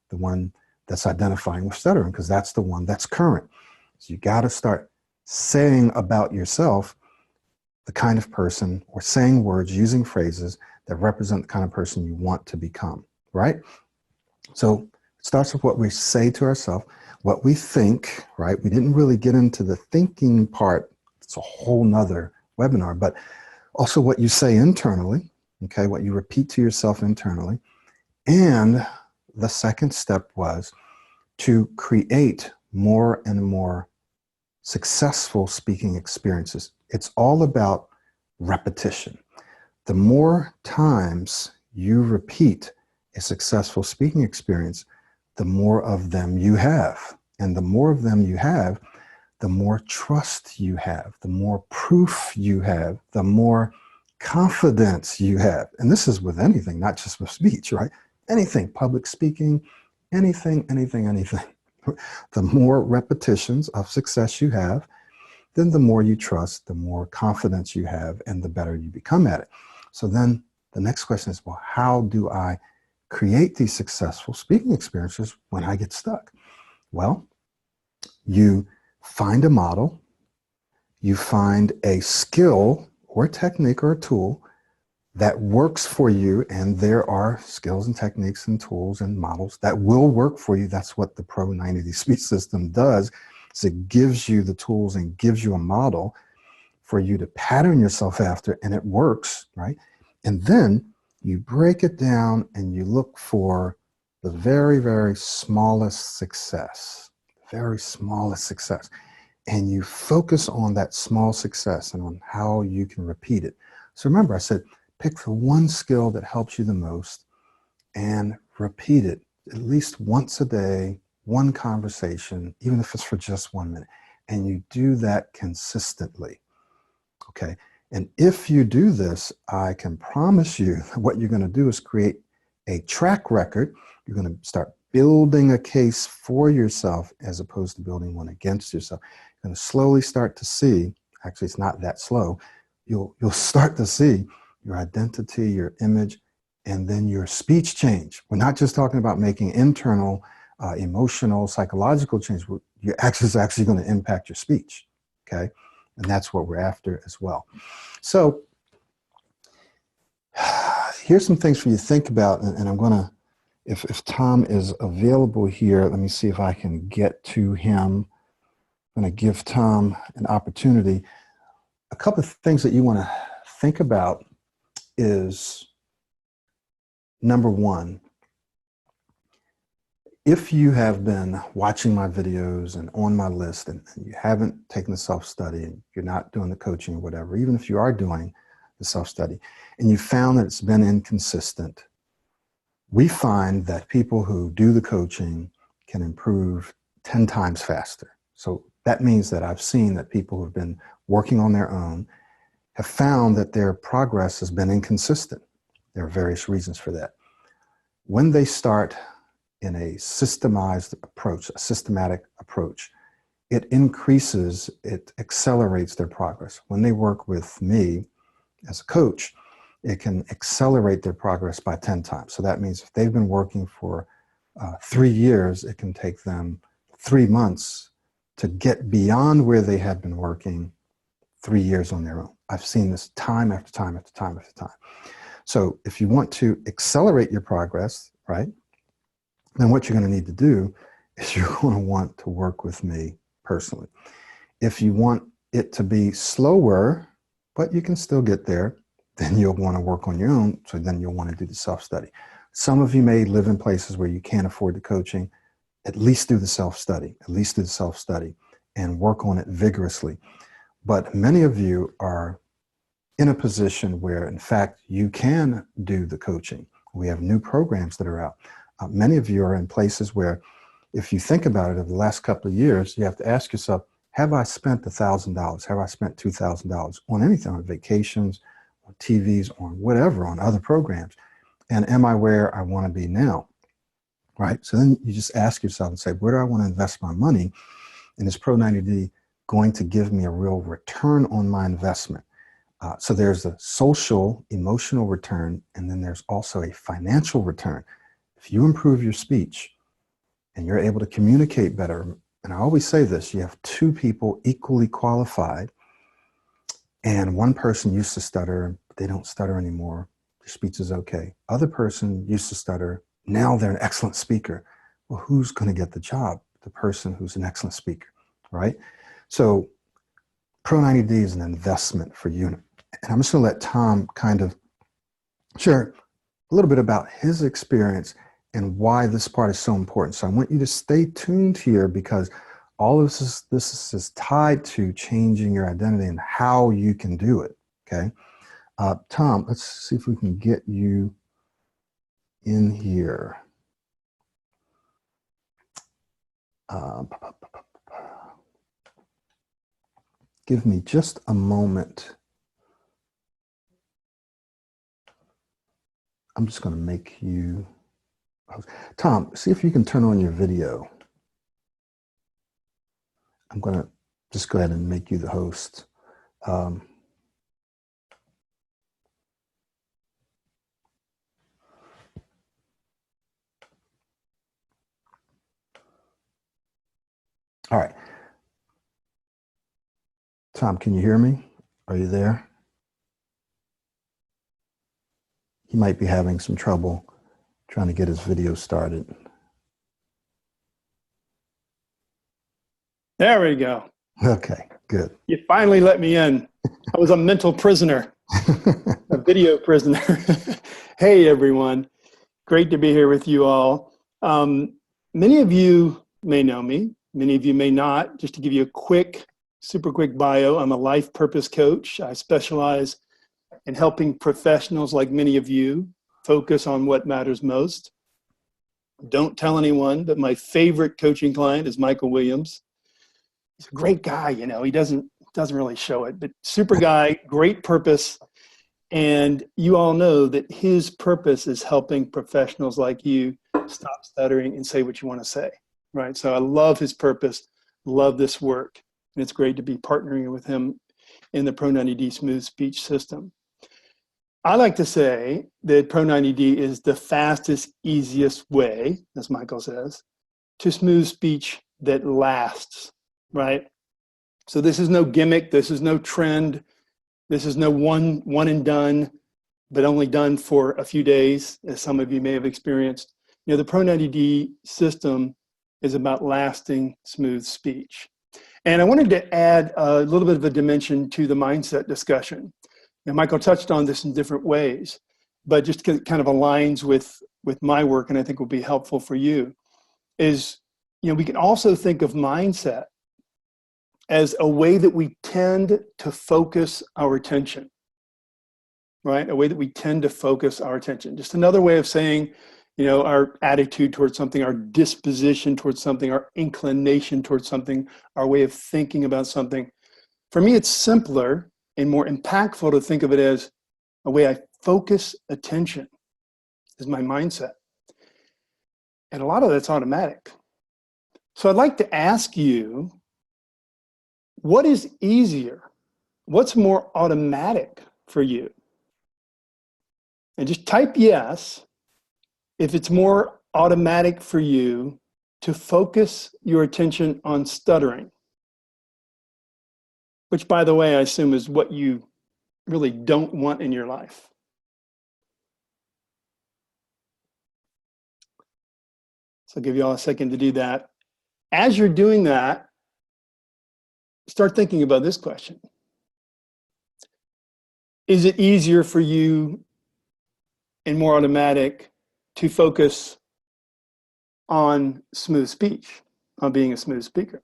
A: The one that's identifying with stuttering, because that's the one that's current. So you got to start saying about yourself the kind of person, or saying words, using phrases that represent the kind of person you want to become, right? So it starts with what we say to ourselves, what we think, right? We didn't really get into the thinking part. It's a whole nother webinar, but also what you say internally, okay? What you repeat to yourself internally. And the second step was to create more and more successful speaking experiences. It's all about repetition. The more times you repeat a successful speaking experience, the more of them you have. And the more of them you have, the more trust you have, the more proof you have, the more confidence you have. And this is with anything, not just with speech, right? Anything, public speaking, anything. The more repetitions of success you have, then the more you trust, the more confidence you have, and the better you become at it. So then the next question is, well, how do I create these successful speaking experiences when I get stuck? Well, you find a model, you find a skill or a technique or a tool that works for you, and there are skills and techniques and tools and models that will work for you. That's what the Pro 90 speech system does. So it gives you the tools and gives you a model for you to pattern yourself after, and it works, right? And then you break it down and you look for the very, very smallest success, and you focus on that small success and on how you can repeat it. So remember, I said, pick the one skill that helps you the most and repeat it at least once a day, one conversation, even if it's for just 1 minute. And you do that consistently, okay? And if you do this, I can promise you what you're going to do is create a track record. You're going to start building a case for yourself as opposed to building one against yourself. You're going to slowly start to see, actually it's not that slow, you'll start to see your identity, your image, and then your speech change. We're not just talking about making internal, emotional, psychological change. It's actually going to impact your speech, okay? And that's what we're after as well. So here's some things for you to think about, and I'm going to, if Tom is available here, let me see if I can get to him. I'm going to give Tom an opportunity. A couple of things that you want to think about is, number one, if you have been watching my videos and on my list and you haven't taken the self-study and you're not doing the coaching or whatever, even if you are doing the self-study and you found that it's been inconsistent, we find that people who do the coaching can improve 10 times faster. So that means that I've seen that people who've been working on their own have found that their progress has been inconsistent. There are various reasons for that. when they start in a systemized approach, a systematic approach, it increases, it accelerates their progress. When they work with me as a coach, it can accelerate their progress by 10 times. So that means if they've been working for 3 years, it can take them 3 months to get beyond where they had been working 3 years on their own. I've seen this time after time after time after time. So if you want to accelerate your progress, right, then what you're going to need to do is you're going to want to work with me personally. If you want it to be slower, but you can still get there, then you'll want to work on your own. So then you'll want to do the self-study. Some of you may live in places where you can't afford the coaching. At least do the self-study, and work on it vigorously. But many of you are in a position where, in fact, you can do the coaching. We have new programs that are out. Many of you are in places where, if you think about it, over the last couple of years, you have to ask yourself, have I spent $1,000? Have I spent $2,000 on anything, on vacations, on TVs, on whatever, on other programs? And am I where I want to be now? Right? So then you just ask yourself and say, where do I want to invest my money? And is Pro 90D going to give me a real return on my investment? So there's a social, emotional return, and then there's also a financial return. If you improve your speech and you're able to communicate better, and I always say this, you have 2 people equally qualified, and one person used to stutter, but they don't stutter anymore. Their speech is okay. Other person used to stutter, now they're an excellent speaker. Well, who's going to get the job? The person who's an excellent speaker, right? So Pro 90D is an investment for you. And I'm just going to let Tom kind of share a little bit about his experience and why this part is so important. So I want you to stay tuned here, because all of this is tied to changing your identity and how you can do it, okay? Tom, let's see if we can get you in here. Give me just a moment. I'm just going to make you host. Tom, see if you can turn on your video. I'm going to just go ahead and make you the host. All right. Tom, can you hear me? Are you there? He might be having some trouble trying to get his video started.
B: There we go.
A: Okay, good.
B: You finally let me in. I was a mental prisoner, a video prisoner. Hey, everyone. Great to be here with you all. Many of you may know me. Many of you may not. Just to give you a quick, super quick bio, I'm a life purpose coach. I specialize in helping professionals like many of you focus on what matters most. Don't tell anyone, but my favorite coaching client is Michael Williams. He's a great guy, you know, he doesn't really show it, but super guy, great purpose. And you all know that his purpose is helping professionals like you stop stuttering and say what you want to say, right? So I love his purpose, love this work. And it's great to be partnering with him in the Pro 90D Smooth Speech System. I like to say that Pro 90D is the fastest, easiest way, as Michael says, to smooth speech that lasts, right? So this is no gimmick, this is no trend, this is no one and done, but only done for a few days, as some of you may have experienced. You know, the Pro 90D system is about lasting, smooth speech. And I wanted to add a little bit of a dimension to the mindset discussion. Now, Michael touched on this in different ways, but just kind of aligns with my work, and I think will be helpful for you, is, you know, we can also think of mindset as a way that we tend to focus our attention, right? A way that we tend to focus our attention. Just another way of saying, you know, our attitude towards something, our disposition towards something, our inclination towards something, our way of thinking about something. For me, it's simpler and more impactful to think of it as a way I focus attention is my mindset. And a lot of that's automatic. So I'd like to ask you, what is easier? What's more automatic for you? And just type yes if it's more automatic for you to focus your attention on stuttering, which, by the way, I assume is what you really don't want in your life. So I'll give you all a second to do that. As you're doing that, start thinking about this question. Is it easier for you and more automatic to focus on smooth speech, on being a smooth speaker?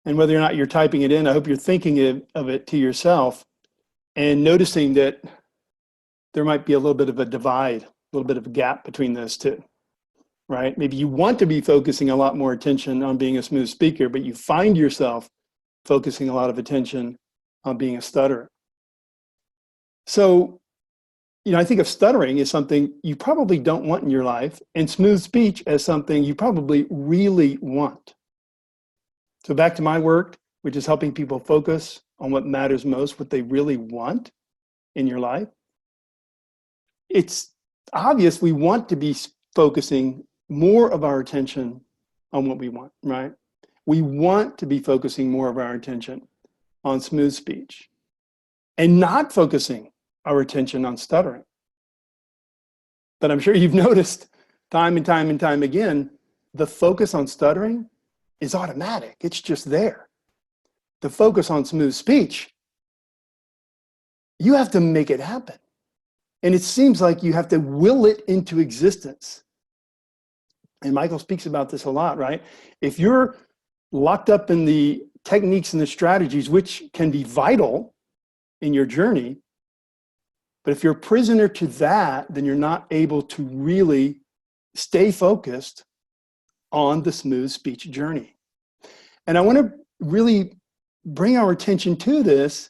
B: And whether or not you're typing it in, I hope you're thinking of it to yourself and noticing that there might be a little bit of a divide, a little bit of a gap between those two, right? Maybe you want to be focusing a lot more attention on being a smooth speaker, but you find yourself focusing a lot of attention on being a stutterer. So, I think of stuttering as something you probably don't want in your life, and smooth speech as something you probably really want. So back to my work, which is helping people focus on what matters most, what they really want in your life. It's obvious we want to be focusing more of our attention on what we want, right? We want to be focusing more of our attention on smooth speech and not focusing our attention on stuttering. But I'm sure you've noticed time and time and time again, the focus on stuttering is automatic. It's just there. The focus on smooth speech, you have to make it happen. And it seems like you have to will it into existence. And Michael speaks about this a lot, right? If you're locked up in the techniques and the strategies, which can be vital in your journey, but if you're a prisoner to that, then you're not able to really stay focused on the smooth speech journey. And I want to really bring our attention to this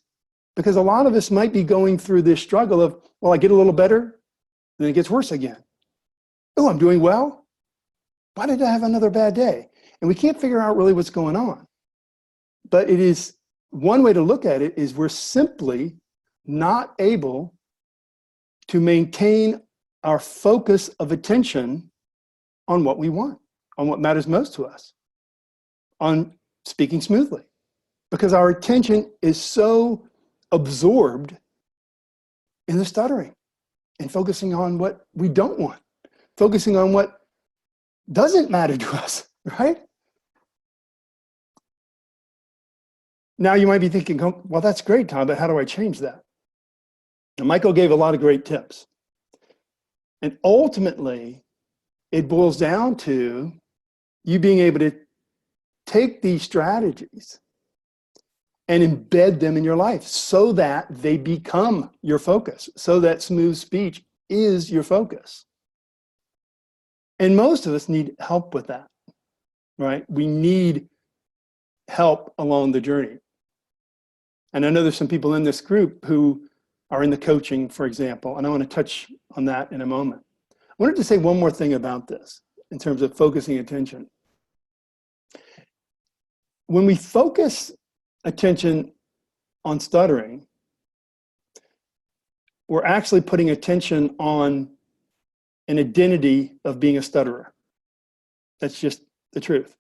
B: because a lot of us might be going through this struggle of, well, I get a little better, and then it gets worse again. Oh, I'm doing well. Why did I have another bad day? And we can't figure out really what's going on. But it is one way to look at it is we're simply not able to maintain our focus of attention on what we want, on what matters most to us, on speaking smoothly, because our attention is so absorbed in the stuttering and focusing on what we don't want, focusing on what doesn't matter to us, right? Now you might be thinking, well, that's great, Tom, but how do I change that? And Michael gave a lot of great tips. And ultimately, it boils down to you being able to take these strategies and embed them in your life so that they become your focus, so that smooth speech is your focus. And most of us need help with that, right? We need help along the journey. And I know there's some people in this group who are in the coaching, for example, and I want to touch on that in a moment. I wanted to say one more thing about this in terms of focusing attention. When we focus attention on stuttering, we're actually putting attention on an identity of being a stutterer. That's just the truth,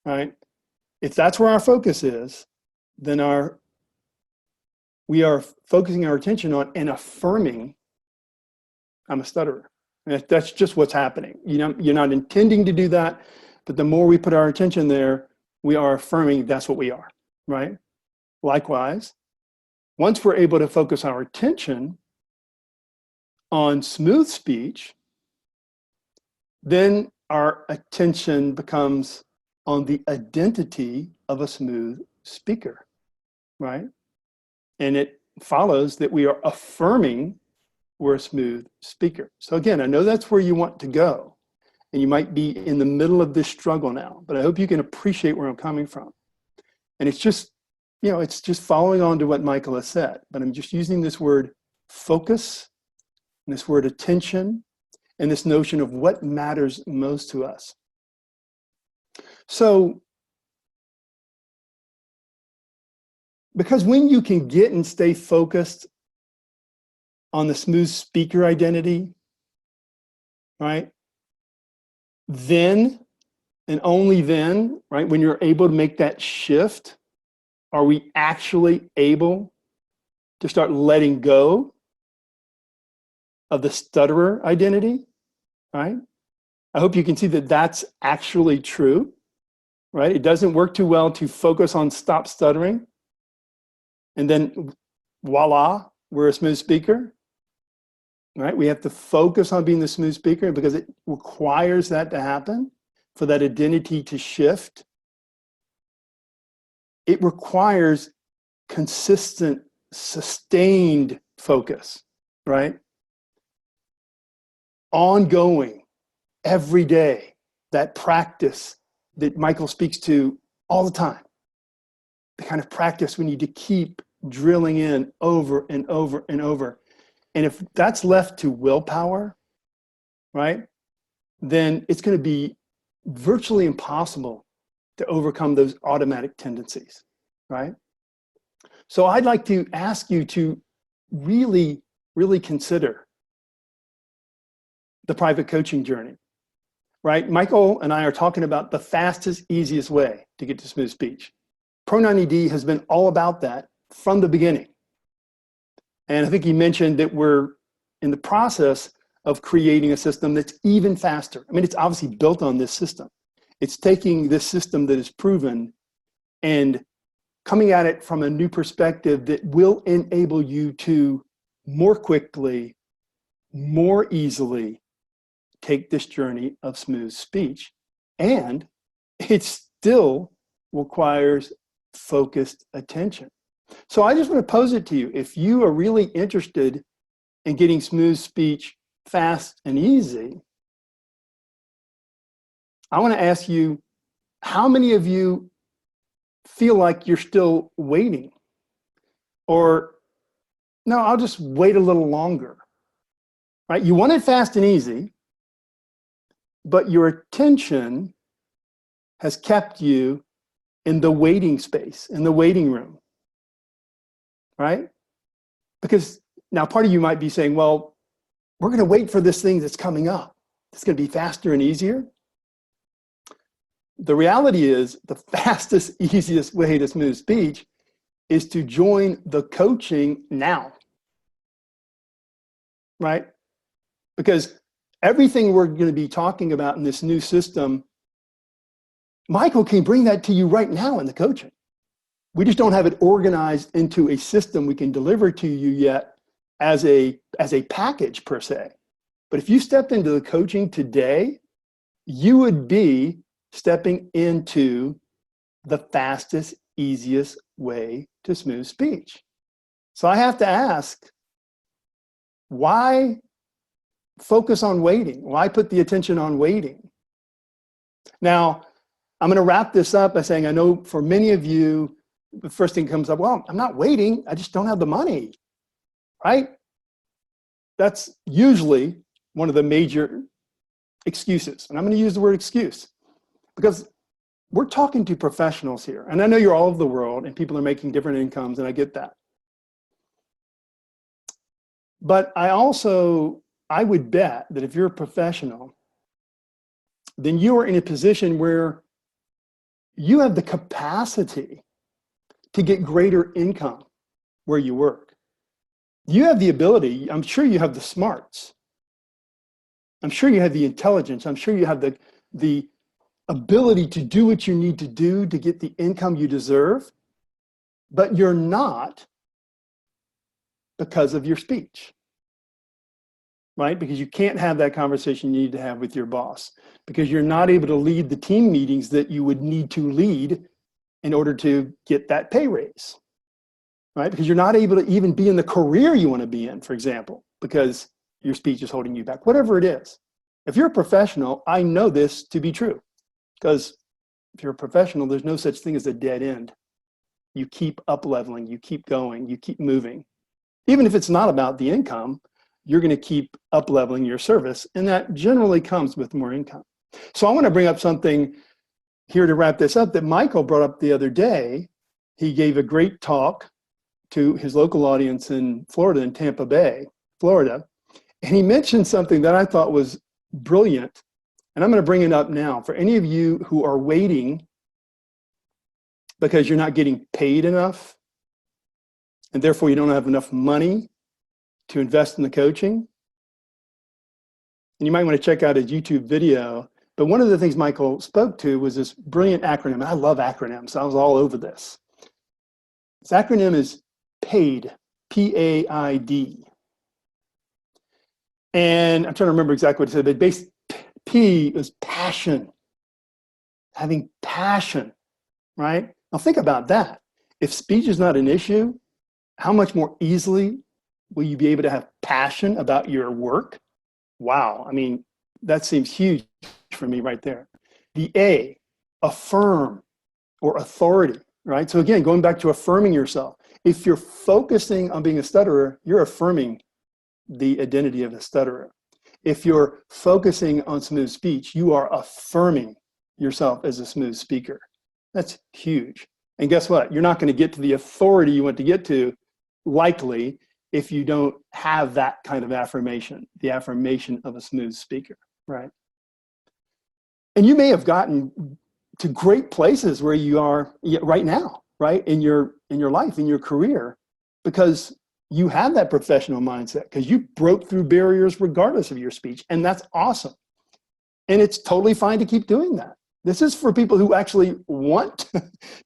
B: right? If that's where our focus is, then we are focusing our attention on and affirming, I'm a stutterer. And that's just what's happening. You're not intending to do that, but the more we put our attention there, we are affirming that's what we are, right? Likewise, once we're able to focus our attention on smooth speech, then our attention becomes on the identity of a smooth speaker, right? And it follows that we are affirming we're a smooth speaker. So again, I know that's where you want to go, and you might be in the middle of this struggle now, but I hope you can appreciate where I'm coming from. And it's just, it's just following on to what Michael has said, but I'm just using this word focus, and this word attention, and this notion of what matters most to us. So, because when you can get and stay focused on the smooth speaker identity, right, then and only then, right, when you're able to make that shift, are we actually able to start letting go of the stutterer identity, right? I hope you can see that that's actually true, right? It doesn't work too well to focus on stop stuttering, and then voila, we're a smooth speaker, right? We have to focus on being the smooth speaker because it requires that to happen, for that identity to shift. It requires consistent, sustained focus, right? Ongoing, every day, that practice that Michael speaks to all the time. The kind of practice we need to keep drilling in over and over and over. And if that's left to willpower, right, then it's going to be virtually impossible to overcome those automatic tendencies, right? So I'd like to ask you to really, really consider the private coaching journey, right? Michael and I are talking about the fastest, easiest way to get to smooth speech. Pro90D has been all about that from the beginning. And I think he mentioned that we're in the process of creating a system that's even faster. I mean, it's obviously built on this system. It's taking this system that is proven and coming at it from a new perspective that will enable you to more quickly, more easily take this journey of smooth speech. And it still requires focused attention. So I just want to pose it to you. If you are really interested in getting smooth speech fast and easy, I want to ask you, how many of you feel like you're still waiting? Or, no, I'll just wait a little longer, right? You want it fast and easy, but your attention has kept you in the waiting space, in the waiting room, right? Because now part of you might be saying, well, we're going to wait for this thing that's coming up. It's going to be faster and easier. The reality is the fastest, easiest way to smooth speech is to join the coaching now, right? Because everything we're going to be talking about in this new system, Michael can bring that to you right now in the coaching. We just don't have it organized into a system we can deliver to you yet as a package per se. But if you stepped into the coaching today, you would be stepping into the fastest, easiest way to smooth speech. So I have to ask, why focus on waiting? Why put the attention on waiting? Now, I'm going to wrap this up by saying, I know for many of you, the first thing comes up, well, I'm not waiting, I just don't have the money, right? That's usually one of the major excuses. And I'm going to use the word excuse because we're talking to professionals here. And I know you're all over the world and people are making different incomes, and I get that. But I would bet that if you're a professional, then you are in a position where you have the capacity to get greater income where you work. You have the ability, I'm sure you have the smarts. I'm sure you have the intelligence. I'm sure you have the ability to do what you need to do to get the income you deserve, but you're not because of your speech, right? Because you can't have that conversation you need to have with your boss, because you're not able to lead the team meetings that you would need to lead in order to get that pay raise, right? Because you're not able to even be in the career you want to be in, for example, because your speech is holding you back, whatever it is. If you're a professional, I know this to be true, because if you're a professional, there's no such thing as a dead end. You keep up leveling, you keep going, you keep moving. Even if it's not about the income, you're going to keep up leveling your service. And that generally comes with more income. So I want to bring up something here to wrap this up that Michael brought up the other day. He gave a great talk to his local audience in Florida, in Tampa Bay, Florida. And he mentioned something that I thought was brilliant. And I'm going to bring it up now. For any of you who are waiting because you're not getting paid enough, and therefore you don't have enough money to invest in the coaching, and you might want to check out his YouTube video. But one of the things Michael spoke to was this brilliant acronym. And I love acronyms. I was all over this. This acronym is PAID, P-A-I-D. And I'm trying to remember exactly what it said, but P is passion, having passion, right? Now think about that. If speech is not an issue, how much more easily will you be able to have passion about your work? Wow, I mean, that seems huge for me right there. The A, affirm or authority, right? So again, going back to affirming yourself. If you're focusing on being a stutterer, you're affirming the identity of a stutterer. If you're focusing on smooth speech, you are affirming yourself as a smooth speaker. That's huge. And guess what? You're not going to get to the authority you want to get to, likely, if you don't have that kind of affirmation, the affirmation of a smooth speaker, right? And you may have gotten to great places where you are right now, right? In your life, in your career, because you have that professional mindset, because you broke through barriers regardless of your speech. And that's awesome. And it's totally fine to keep doing that. This is for people who actually want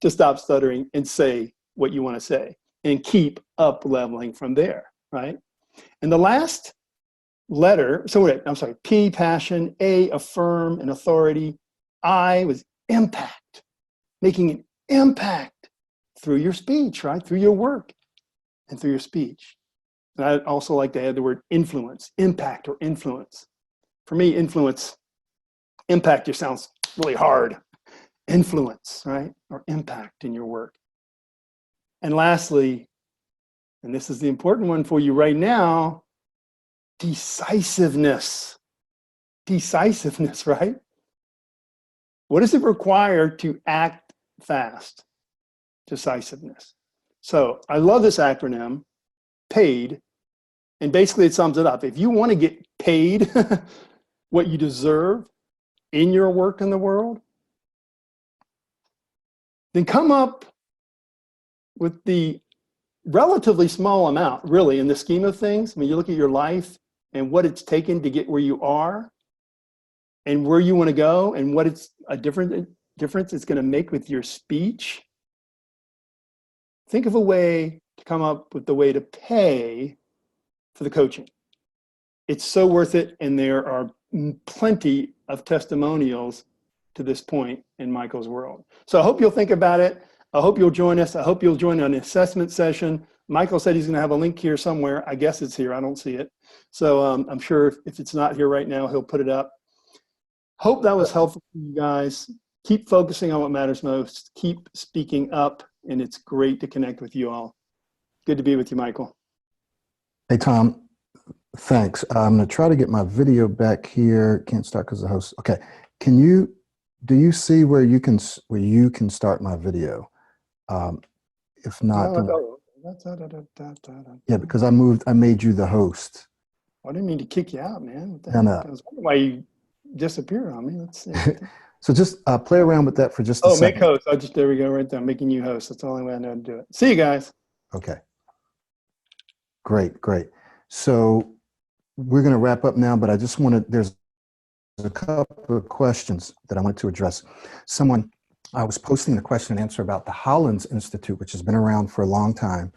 B: to stop stuttering and say what you want to say and keep up leveling from there, right? And the last letter, so wait, I'm sorry, P, passion, A, affirm and authority, I was impact, making an impact through your speech, right? Through your work and through your speech. And I also like to add the word influence, impact or influence. For me, influence, impact just sounds really hard. Influence, right? Or impact in your work. And lastly, and this is the important one for you right now, decisiveness. Decisiveness, right? What does it require to act fast? Decisiveness. So I love this acronym, PAID, and basically it sums it up. If you want to get paid what you deserve in your work in the world, then come up with the relatively small amount, really, in the scheme of things. When you look at your life and what it's taken to get where you are and where you want to go and what it's a difference it's going to make with your speech, think of a way to come up with the way to pay for the coaching. It's so worth it, and there are plenty of testimonials to this point in Michael's world. So I hope you'll think about it. I hope you'll join us. I hope you'll join an assessment session. Michael said he's going to have a link here somewhere. I guess it's here. I don't see it. So I'm sure if it's not here right now, he'll put it up. Hope that was helpful for you guys. Keep focusing on what matters most. Keep speaking up, and it's great to connect with you all. Good to be with you, Michael.
A: Hey, Tom. Thanks. I'm going to try to get my video back here. Can't start because the host. Okay. Do you see where you can start my video? If not, yeah, because I made you the host.
B: I didn't mean to kick you out, man. What the
A: No.
B: heck? I was wondering why you disappeared on me. Let's see.
A: So just play around with that for just a second.
B: Make host. There we go, right there. I'm making you host. That's the only way I know how to do it. See you guys.
A: Okay. Great. So we're going to wrap up now, but I just there's a couple of questions that I wanted to address. I was posting a question and answer about the Hollins Institute, which has been around for a long time.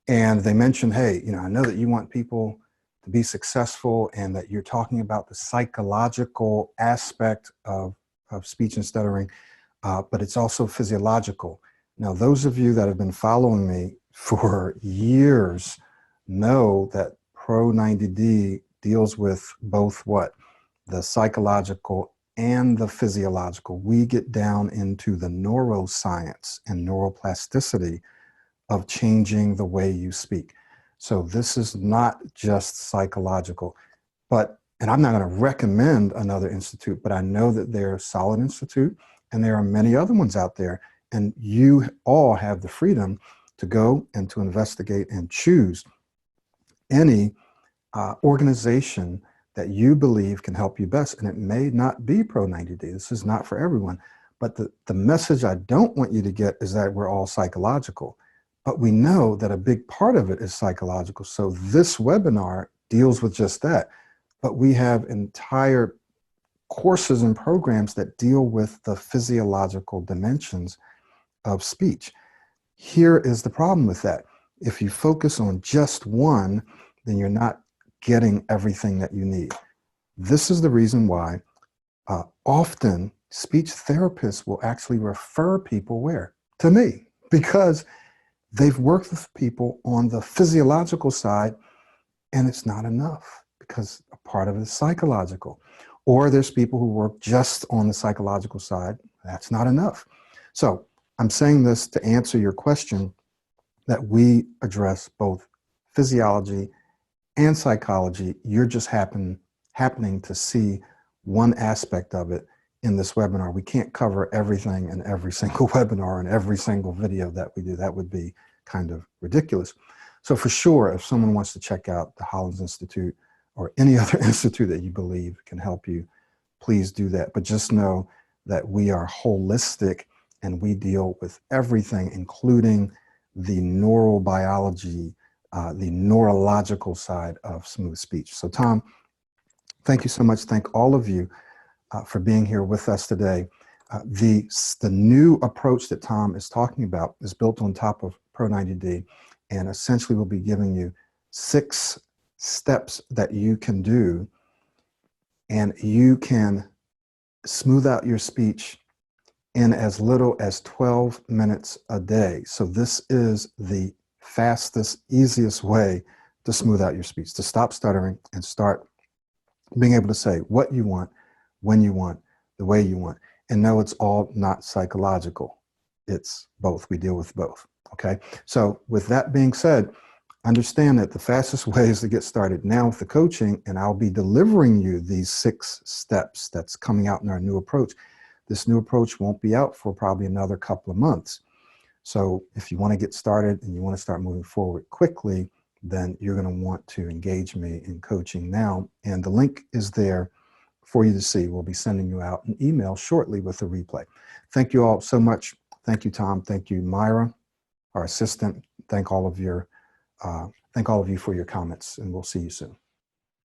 A: And they mentioned, hey, I know that you want people to be successful and that you're talking about the psychological aspect of speech and stuttering, but it's also physiological. Now, those of you that have been following me for years know that Pro 90D deals with both the psychological and the physiological. We get down into the neuroscience and neuroplasticity of changing the way you speak. So this is not just psychological, and I'm not going to recommend another institute, but I know that they're a solid institute, and there are many other ones out there, and you all have the freedom to go and to investigate and choose any organization that you believe can help you best. And it may not be Pro 90D. This is not for everyone. But the message I don't want you to get is that we're all psychological. But we know that a big part of it is psychological. So this webinar deals with just that. But we have entire courses and programs that deal with the physiological dimensions of speech. Here is the problem with that. If you focus on just one, then you're not getting everything that you need. This is the reason why often speech therapists will actually refer people where? To me, because they've worked with people on the physiological side, and it's not enough because a part of it is psychological. Or there's people who work just on the psychological side. That's not enough. So I'm saying this to answer your question, that we address both physiology and psychology. You're just happening to see one aspect of it in this webinar. We can't cover everything in every single webinar and every single video that we do. That would be kind of ridiculous. So for sure, if someone wants to check out the Hollins Institute or any other institute that you believe can help you, please do that. But just know that we are holistic and we deal with everything, including the neurobiology, the neurological side of smooth speech. So Tom, thank you so much. Thank all of you for being here with us today. The new approach that Tom is talking about is built on top of Pro 90D, and essentially we'll be giving you 6 steps that you can do, and you can smooth out your speech in as little as 12 minutes a day. So this is the fastest, easiest way to smooth out your speech, to stop stuttering and start being able to say what you want, when you want, the way you want. And no, it's all not psychological. It's both. We deal with both. Okay. So with that being said, understand that the fastest way is to get started now with the coaching, and I'll be delivering you these 6 steps that's coming out in our new approach. This new approach won't be out for probably another couple of months. So if you want to get started and you want to start moving forward quickly, then you're going to want to engage me in coaching now. And the link is there for you to see. We'll be sending you out an email shortly with a replay. Thank you all so much. Thank you, Tom. Thank you, Myra, our assistant. Thank all of you for your comments, and we'll see you soon.